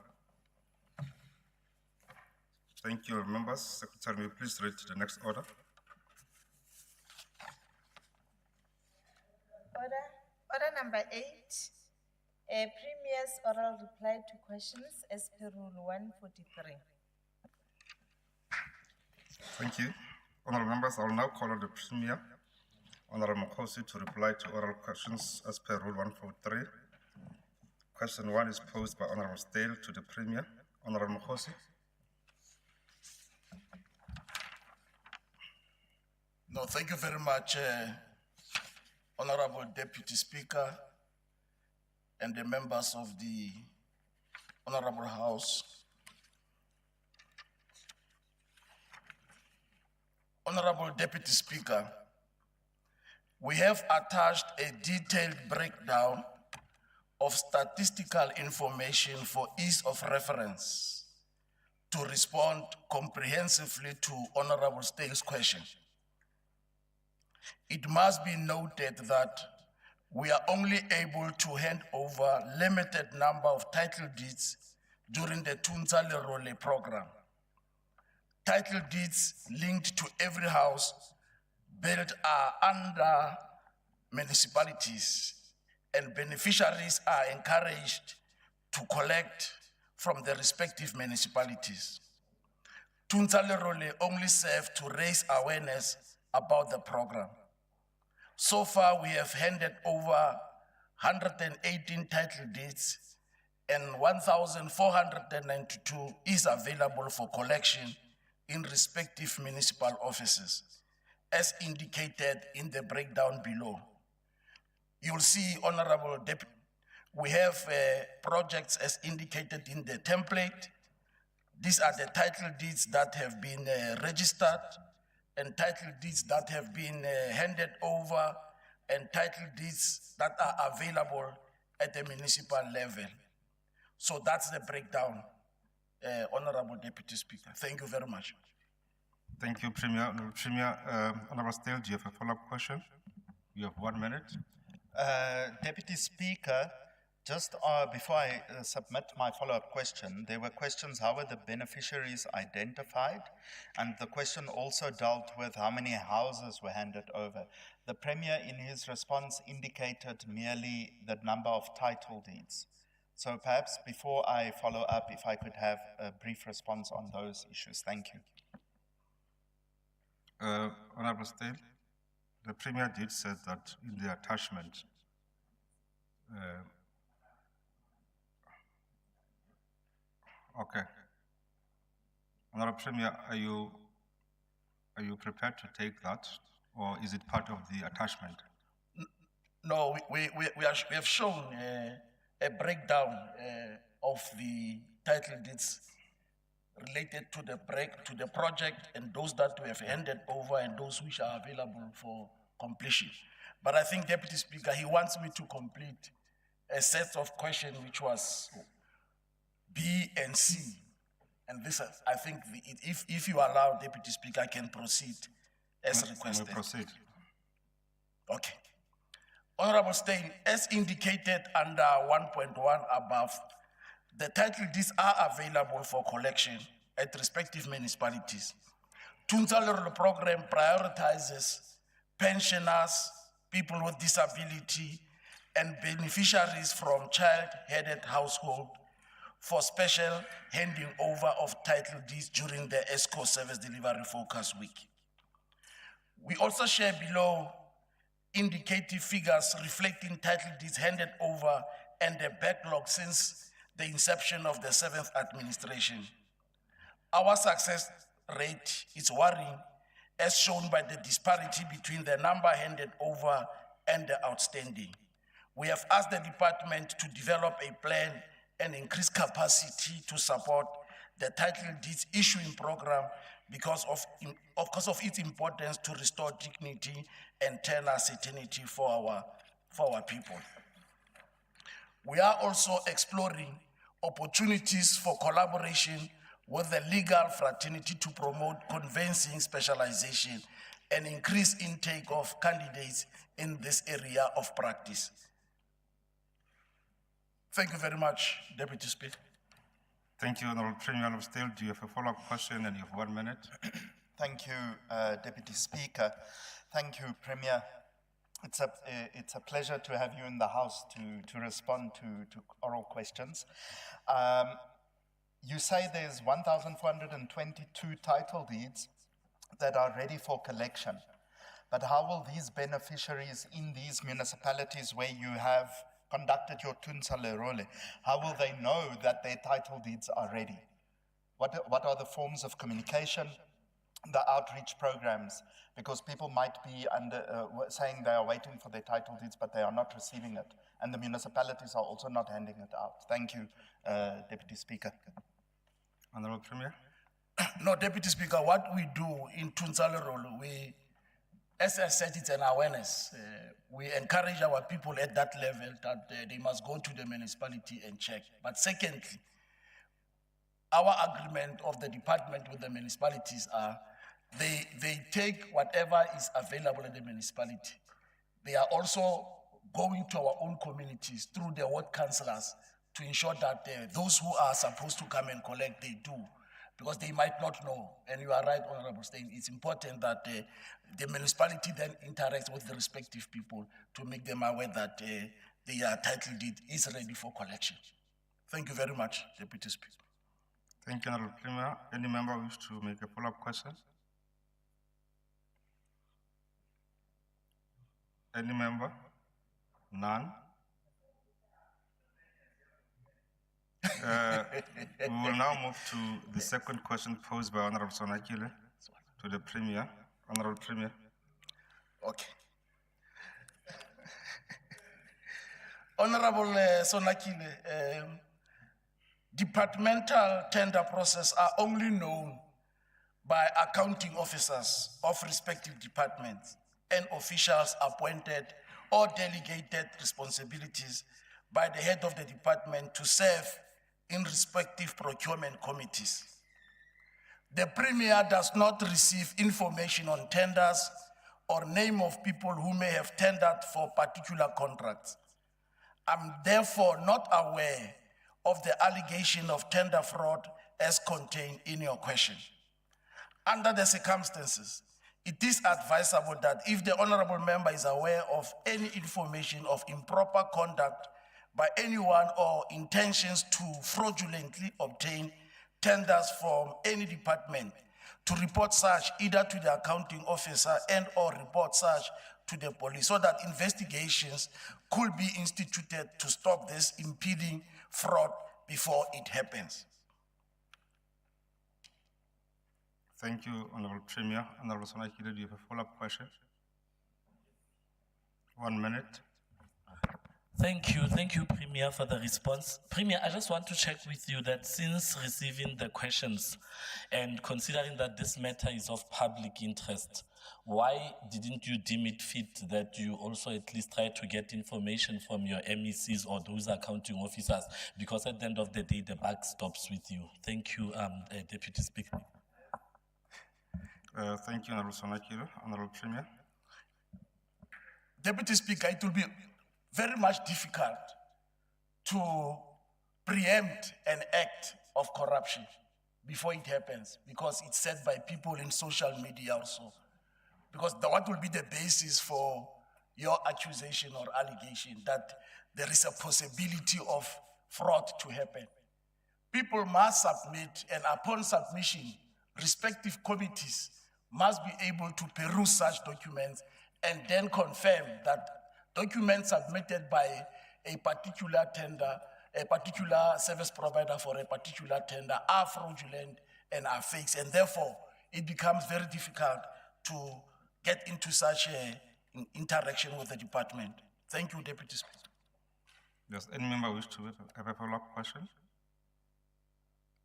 Thank you, members. Secretary, may you please read the next order? Order number 8, a Premier's oral reply to questions as per Rule 143. Thank you. Honorable members, I will now call on the Premier, Honorable Mokhosi, to reply to oral questions as per Rule 143. Question 1 is posed by Honorable Stale to the Premier. Honorable Mokhosi. No, thank you very much, Honorable Deputy Speaker and the members of the Honorable House. Honorable Deputy Speaker, we have attached a detailed breakdown of statistical information for ease of reference to respond comprehensively to Honorable Stale's question. It must be noted that we are only able to hand over limited number of title deeds during the Tunzale Role program. Title deeds linked to every house built are under municipalities, and beneficiaries are encouraged to collect from the respective municipalities. Tunzale Role only served to raise awareness about the program. So far, we have handed over 118 title deeds, and 1,492 is available for collection in respective municipal offices, as indicated in the breakdown below. You'll see, Honorable Deputy, we have projects as indicated in the template. These are the title deeds that have been registered, and title deeds that have been handed over, and title deeds that are available at the municipal level. So that's the breakdown, Honorable Deputy Speaker. Thank you very much. Thank you, Premier. Premier, Honorable Stale, do you have a follow-up question? You have 1 minute. Deputy Speaker, just before I submit my follow-up question, there were questions, how were the beneficiaries identified? And the question also dealt with how many houses were handed over. The Premier, in his response, indicated merely the number of title deeds. So perhaps before I follow up, if I could have a brief response on those issues. Thank you. Honorable Stale, the Premier did say that in the attachment, okay. Honorable Premier, are you prepared to take that, or is it part of the attachment? No, we have shown a breakdown of the title deeds related to the project, and those that we have handed over and those which are available for completion. But I think, Deputy Speaker, he wants me to complete a set of questions which was B and C. And this, I think, if you allow, Deputy Speaker, I can proceed as requested. Proceed. Okay. Honorable Stein, as indicated under 1.1 above, the title deeds are available for collection at respective municipalities. Tunzale program prioritizes pensioners, people with disability, and beneficiaries from child-headed household for special handing over of title deeds during the ESCO Service Delivery Focus Week. We also share below indicative figures reflecting title deeds handed over and the backlog since the inception of the 7th administration. Our success rate is worrying, as shown by the disparity between the number handed over and the outstanding. We have asked the department to develop a plan and increase capacity to support the title deeds issuing program because of its importance to restore dignity and tenure certainty for our people. We are also exploring opportunities for collaboration with the legal fraternity to promote convincing specialization and increase intake of candidates in this area of practice. Thank you very much, Deputy Speaker. Thank you, Honorable Premier of Steel. Do you have a follow-up question? And you have 1 minute. Thank you, Deputy Speaker. Thank you, Premier. It's a pleasure to have you in the House to respond to oral questions. You say there's 1,422 title deeds that are ready for collection. But how will these beneficiaries in these municipalities where you have conducted your Tunsa Lerole, how will they know that their title deeds are ready? What are the forms of communication, the outreach programs? Because people might be saying they are waiting for their title deeds, but they are not receiving it. And the municipalities are also not handing it out. Thank you, Deputy Speaker. Honorable Premier. No, Deputy Speaker, what we do in Tunsa Lerole, as I said, it's an awareness. We encourage our people at that level that they must go to the municipality and check. But secondly, our agreement of the department with the municipalities are they take whatever is available in the municipality. They are also going to our own communities through their ward councillors to ensure that those who are supposed to come and collect, they do. Because they might not know. And you are right, Honorable Stein, it's important that the municipality then interacts with the respective people to make them aware that their title deed is ready for collection. Thank you very much, Deputy Speaker. Thank you, Honorable Premier. Any member wish to make a follow-up question? Any member? None? We will now move to the second question posed by Honorable Sonakile to the Premier. Honorable Premier. Okay. Honorable Sonakile, departmental tender process are only known by accounting officers of respective departments and officials appointed or delegated responsibilities by the head of the department to serve in respective procurement committees. The Premier does not receive information on tenders or name of people who may have tendered for particular contracts. I'm therefore not aware of the allegation of tender fraud as contained in your question. Under the circumstances, it is advisable that if the honorable member is aware of any information of improper conduct by anyone or intentions to fraudulently obtain tenders from any department, to report such either to the accounting officer and or report such to the police so that investigations could be instituted to stop this impeding fraud before it happens. Thank you, Honorable Premier. Honorable Sonakile, do you have a follow-up question? 1 minute. Thank you, Premier, for the response. Premier, I just want to check with you that since receiving the questions and considering that this matter is of public interest, why didn't you deem it fit that you also at least try to get information from your MECs or those accounting officers? Because at the end of the day, the buck stops with you. Thank you, Deputy Speaker. Thank you, Honorable Sonakile. Honorable Premier. Deputy Speaker, it will be very much difficult to preempt an act of corruption before it happens, because it's said by people in social media also. Because what will be the basis for your accusation or allegation that there is a possibility of fraud to happen? People must submit, and upon submission, respective committees must be able to peruse such documents and then confirm that documents submitted by a particular tender, a particular service provider for a particular tender are fraudulent and are fakes, and therefore it becomes very difficult to get into such an interaction with the department. Thank you, Deputy Speaker. Does any member wish to have a follow-up question?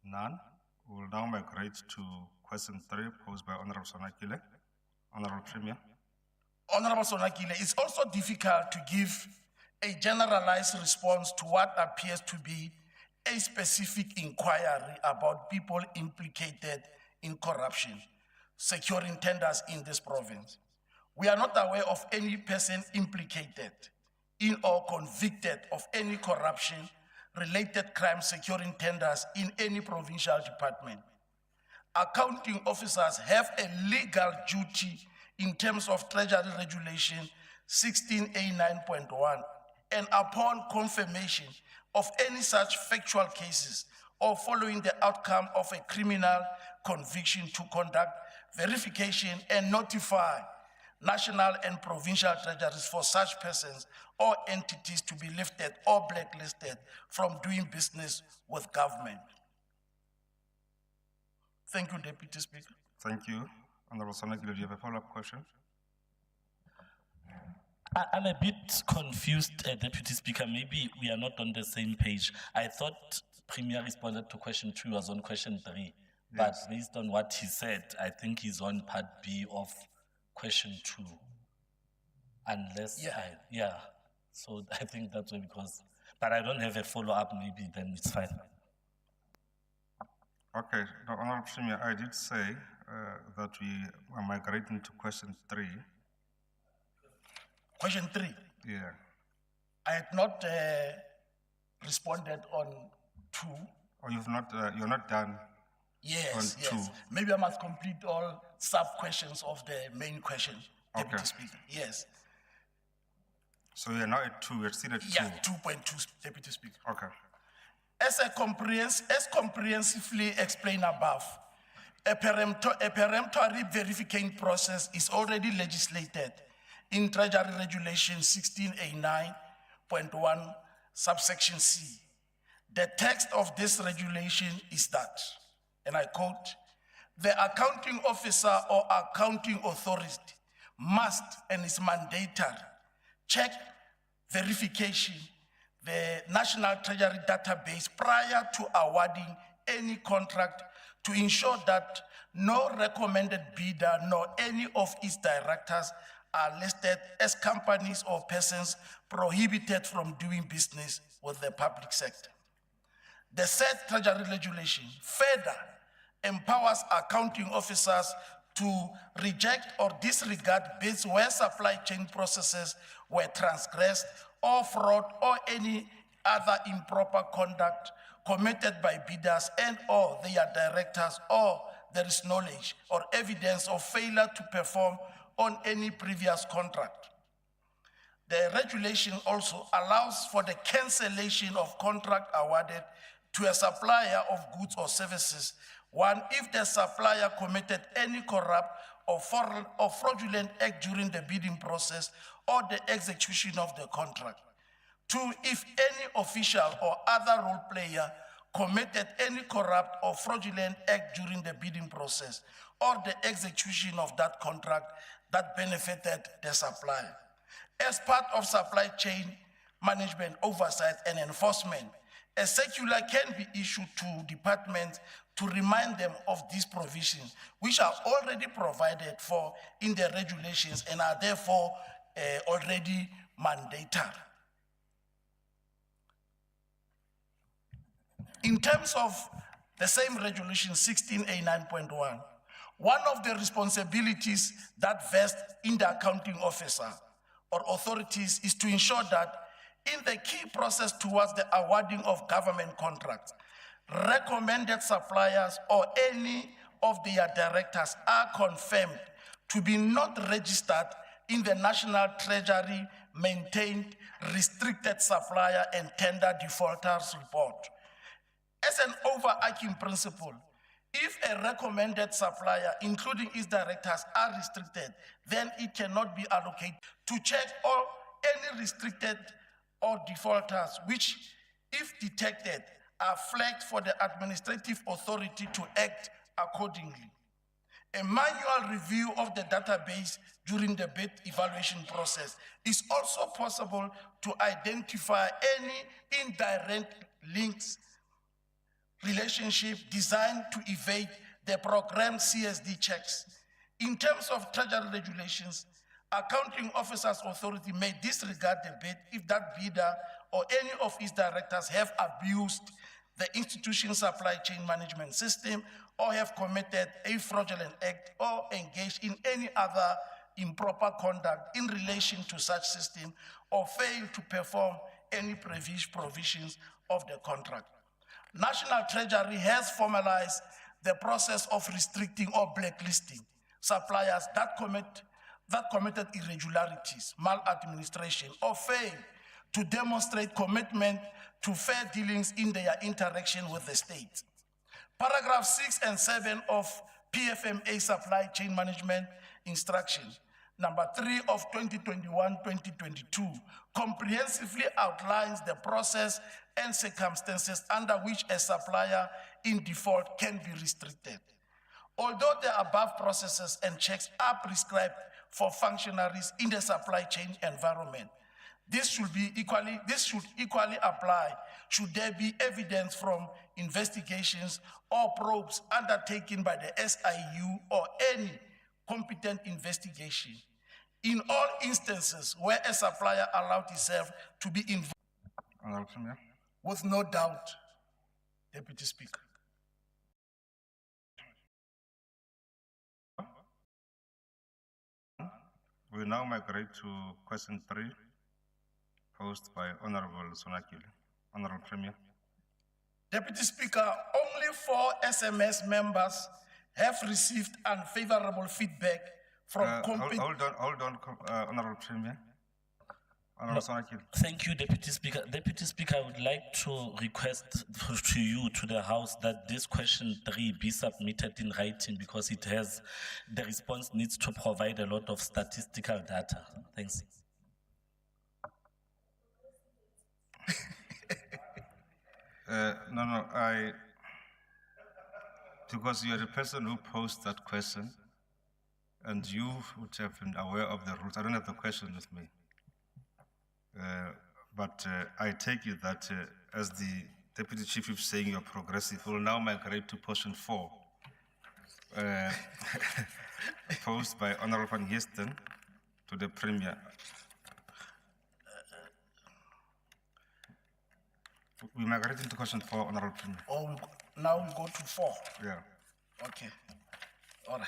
None? We'll now migrate to question 3 posed by Honorable Sonakile. Honorable Premier. Honorable Sonakile, it's also difficult to give a generalized response to what appears to be a specific inquiry about people implicated in corruption, securing tenders in this province. We are not aware of any person implicated in or convicted of any corruption-related crime securing tenders in any provincial department. Accounting officers have a legal duty in terms of Treasury Regulation 16A9.1, and upon confirmation of any such factual cases or following the outcome of a criminal conviction, to conduct verification and notify national and provincial treasuries for such persons or entities to be lifted or blacklisted from doing business with government. Thank you, Deputy Speaker. Thank you. Honorable Sonakile, do you have a follow-up question? I'm a bit confused, Deputy Speaker. Maybe we are not on the same page. I thought Premier responded to question 2, was on question 3. But based on what he said, I think he's on part B of question 2. Unless So I think that's why, because, but I don't have a follow-up, maybe then it's fine. Okay, now, Honorable Premier, I did say that we are migrating to question 3. Question 3. Yeah. I had not responded on 2. Or you're not done Yes, on 2. yes. Maybe I must complete all sub-questions of the main question, Deputy Okay. Speaker. Yes. So you're now at 2, we're still at 2. Yeah, 2.2, Deputy Speaker. Okay. As comprehensively explained above, a peremptory verification process is already legislated in Treasury Regulation 16A9.1, subsection C. The text of this regulation is that, and I quote, the accounting officer or accounting authority must, and is mandatory, check verification the National Treasury database prior to awarding any contract to ensure that no recommended bidder nor any of its directors are listed as companies or persons prohibited from doing business with the public sector. The said Treasury regulation further empowers accounting officers to reject or disregard bids where supply chain processes were transgressed or fraud or any other improper conduct committed by bidders and or their directors, or there is knowledge or evidence of failure to perform on any previous contract. The regulation also allows for the cancellation of contract awarded to a supplier of goods or services. 1, if the supplier committed any corrupt or fraudulent act during the bidding process or the execution of the contract. 2, if any official or other role player committed any corrupt or fraudulent act during the bidding process or the execution of that contract that benefited the supplier. As part of supply chain management oversight and enforcement, a circular can be issued to departments to remind them of these provisions, which are already provided for in the regulations and are therefore already mandatory. In terms of the same regulation 16A9.1, one of the responsibilities that vest in the accounting officer or authorities is to ensure that in the key process towards the awarding of government contracts, recommended suppliers or any of their directors are confirmed to be not registered in the National Treasury maintained restricted supplier and tender defaulters report. As an overarching principle, if a recommended supplier, including its directors, are restricted, then it cannot be allocated to check all any restricted or defaulters, which, if detected, are flagged for the administrative authority to act accordingly. A manual review of the database during the bid evaluation process is also possible to identify any indirect links relationship designed to evade the program CSD checks. In terms of treasury regulations, accounting officers authority may disregard the bid if that bidder or any of its directors have abused the institution's supply chain management system or have committed a fraudulent act or engaged in any other improper conduct in relation to such system or fail to perform any provisions of the contract. National Treasury has formalized the process of restricting or blacklisting suppliers that committed irregularities, maladministration, or fail to demonstrate commitment to fair dealings in their interaction with the state. Paragraph 6 and 7 of PFMA Supply Chain Management Instruction, number 3 of 2021-2022, comprehensively outlines the process and circumstances under which a supplier in default can be restricted. Although the above processes and checks are prescribed for functionaries in the supply chain environment, this should equally apply should there be evidence from investigations or probes undertaken by the SIU or any competent investigation. In all instances where a supplier allowed itself to be involved, Honorable Premier. with no doubt, Deputy Speaker. We now migrate to question 3, posed by Honorable Sonakile. Honorable Premier. Deputy Speaker, only 4 SMS members have received unfavorable feedback from competent. Hold on, Honorable Premier. Honorable Sonakile. Thank you, Deputy Speaker. Deputy Speaker, I would like to request to you, to the House, that this question 3 be submitted in writing because it has, the response needs to provide a lot of statistical data. Thanks. No, because you are the person who posed that question, and you would have been aware of the rules. I don't have the question with me. But I take it that as the Deputy Chief is saying you're progressive, we'll now migrate to portion 4, posed by Honorable Van Heesten to the Premier. We migrate into question 4, Honorable Premier. Now we go to 4. Yeah. Okay. All right.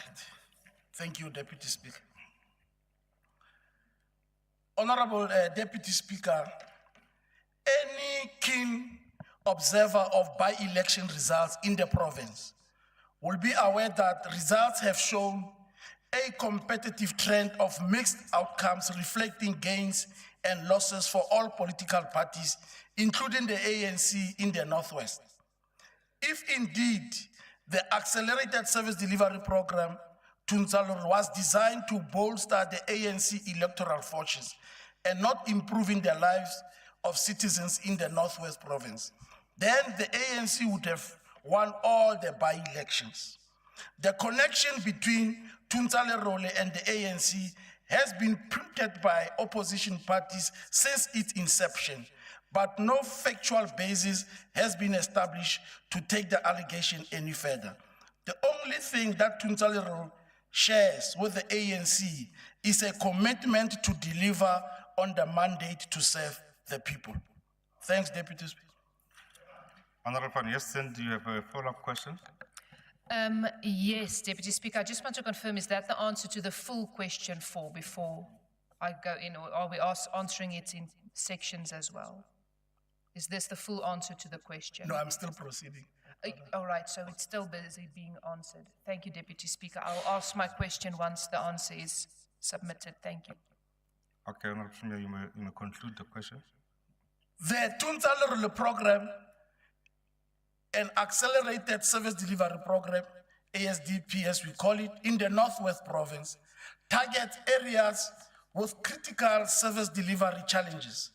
Thank you, Deputy Speaker. Honorable Deputy Speaker, any keen observer of by-election results in the province will be aware that results have shown a competitive trend of mixed outcomes reflecting gains and losses for all political parties, including the ANC in the Northwest. If indeed the accelerated service delivery program Tunzalur was designed to bolster the ANC electoral fortunes and not improving the lives of citizens in the Northwest province, then the ANC would have won all the by-elections. The connection between Tunzalur and the ANC has been printed by opposition parties since its inception, but no factual basis has been established to take the allegation any further. The only thing that Tunzalur shares with the ANC is a commitment to deliver on the mandate to serve the people. Thanks, Deputy Speaker. Honorable Van Heesten, do you have a follow-up question? Yes, Deputy Speaker. I just want to confirm, is that the answer to the full question 4 before I go in, or are we answering it in sections as well? Is this the full answer to the question? No, I'm still proceeding. All right, so it's still busy being answered. Thank you, Deputy Speaker. I'll ask my question once the answer is submitted. Thank you. Okay, Honorable Premier, you may conclude the question. The Tunzalur program, an accelerated service delivery program, ASDP as we call it, in the Northwest province, targets areas with critical service delivery challenges.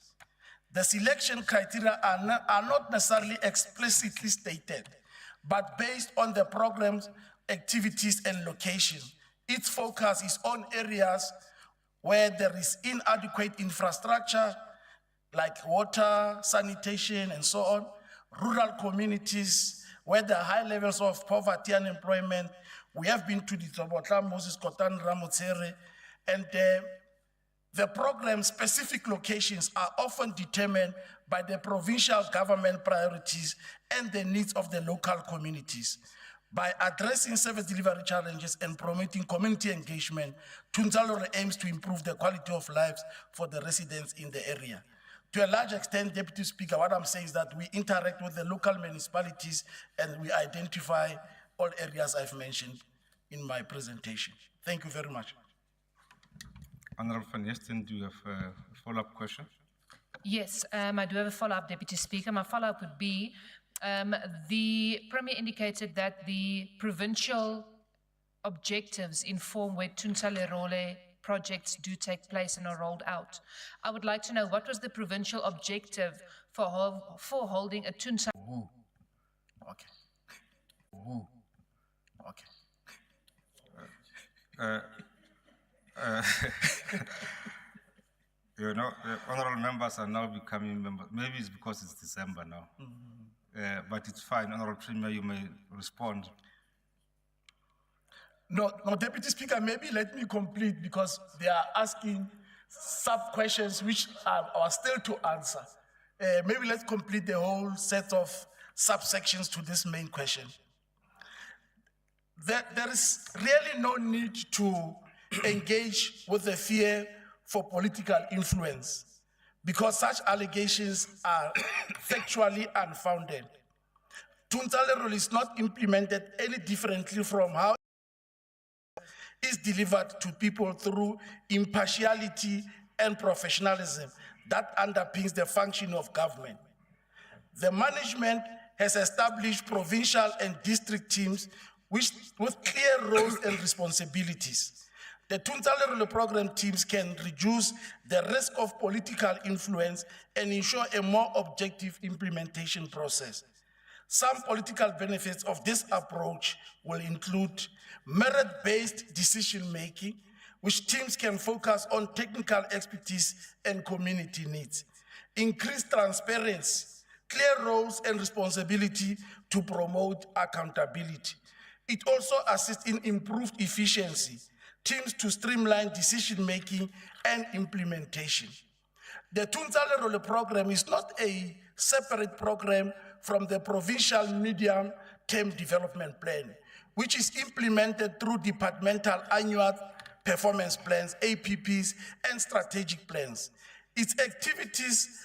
The selection criteria are not necessarily explicitly stated, but based on the program's activities and location. Its focus is on areas where there is inadequate infrastructure, like water, sanitation, and so on, rural communities, where there are high levels of poverty and unemployment. We have been to the Tsobotla, Moses Kotan, Ramotsere, and the program's specific locations are often determined by the provincial government priorities and the needs of the local communities. By addressing service delivery challenges and promoting community engagement, Tunzalore aims to improve the quality of lives for the residents in the area. To a large extent, Deputy Speaker, what I'm saying is that we interact with the local municipalities and we identify all areas I've mentioned in my presentation. Thank you very much. Honorable Van Heesten, do you have a follow-up question? Yes, I do have a follow-up, Deputy Speaker. My follow-up would be, the Premier indicated that the provincial objectives inform where Tunsalerole projects do take place and are rolled out. I would like to know, what was the provincial objective for holding a Tunsa? Okay. Okay. You know, the honorable members are now becoming members. Maybe it's because it's December now. But it's fine. Honorable Premier, you may respond. No, Deputy Speaker, maybe let me complete because they are asking sub-questions which are still to answer. Maybe let's complete the whole set of subsections to this main question. There is really no need to engage with the fear for political influence because such allegations are factually unfounded. Tunsalerole is not implemented any differently from how it is delivered to people through impartiality and professionalism that underpins the function of government. The management has established provincial and district teams with clear roles and responsibilities. The Tunsalerole program teams can reduce the risk of political influence and ensure a more objective implementation process. Some political benefits of this approach will include merit-based decision-making, which teams can focus on technical expertise and community needs, increased transparency, clear roles and responsibility to promote accountability. It also assists in improved efficiency, teams to streamline decision-making and implementation. The Tunsalerole program is not a separate program from the provincial medium-term development plan, which is implemented through departmental annual performance plans, APPs, and strategic plans. Its activities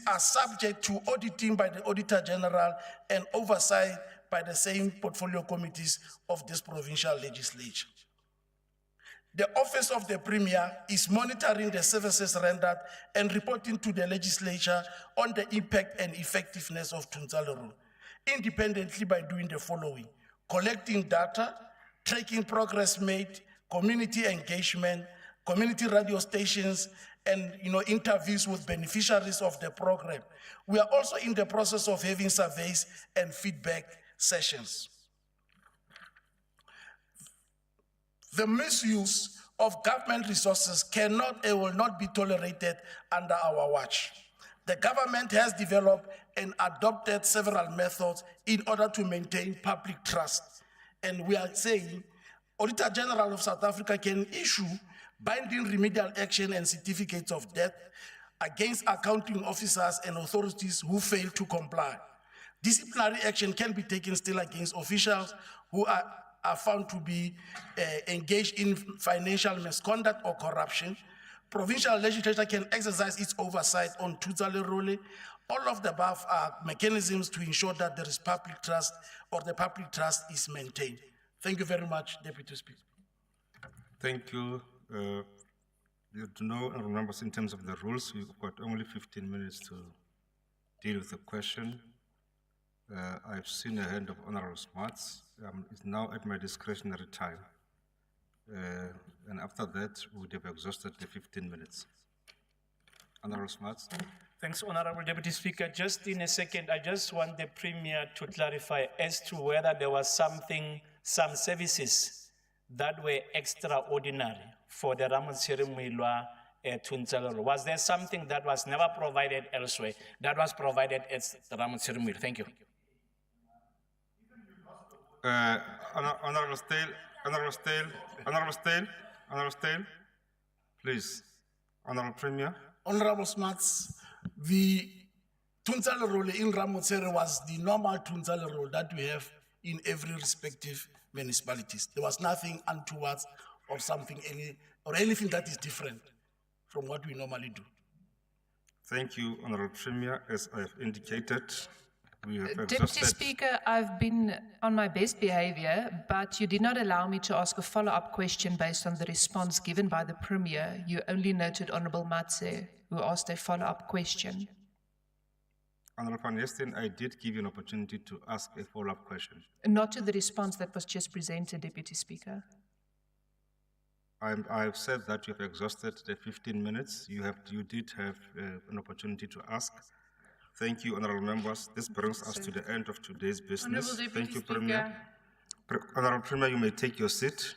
are subject to auditing by the Auditor General and oversight by the same portfolio committees of this provincial legislature. The Office of the Premier is monitoring the services rendered and reporting to the legislature on the impact and effectiveness of Tunsalerole, independently by doing the following: collecting data, tracking progress made, community engagement, community radio stations, and interviews with beneficiaries of the program. We are also in the process of having surveys and feedback sessions. The misuse of government resources cannot and will not be tolerated under our watch. The government has developed and adopted several methods in order to maintain public trust. And we are saying, Auditor General of South Africa can issue binding remedial action and certificates of death against accounting officers and authorities who fail to comply. Disciplinary action can be taken still against officials who are found to be engaged in financial misconduct or corruption. Provincial legislature can exercise its oversight on Tunsalerole. All of the above are mechanisms to ensure that there is public trust or the public trust is maintained. Thank you very much, Deputy Speaker. Thank you. You to know, and remember, in terms of the rules, we've got only 15 minutes to deal with the question. I've seen a hand of Honorable Smarts. It's now at my discretionary time. And after that, we would have exhausted the 15 minutes. Honorable Smarts. Thanks, Honorable Deputy Speaker. Just in a second, I just want the Premier to clarify as to whether there was some services that were extraordinary for the Ramotsere Muilwa Tunsalerole. Was there something that was never provided elsewhere that was provided at the Ramotsere Muilwa? Thank you. Honorable Stale, please. Honorable Premier. Honorable Smarts, the Tunzal role in Ramotsere was the normal Tunzal role that we have in every respective municipalities. There was nothing untoward or something or anything that is different from what we normally do. Thank you, Honorable Premier. As I have indicated, we have Deputy exhausted. Speaker, I've been on my best behavior, but you did not allow me to ask a follow-up question based on the response given by the Premier. You only noted Honorable Matse, who asked a follow-up question. Honorable Van Hesten, I did give you an opportunity to ask a follow-up question. Not to the response that was just presented, Deputy Speaker. I have said that you have exhausted the 15 minutes. You did have an opportunity to ask. Thank you, honorable members. This brings us to the end of today's business. Honorable Thank Deputy you, Premier. Honorable Premier, you may take your seat.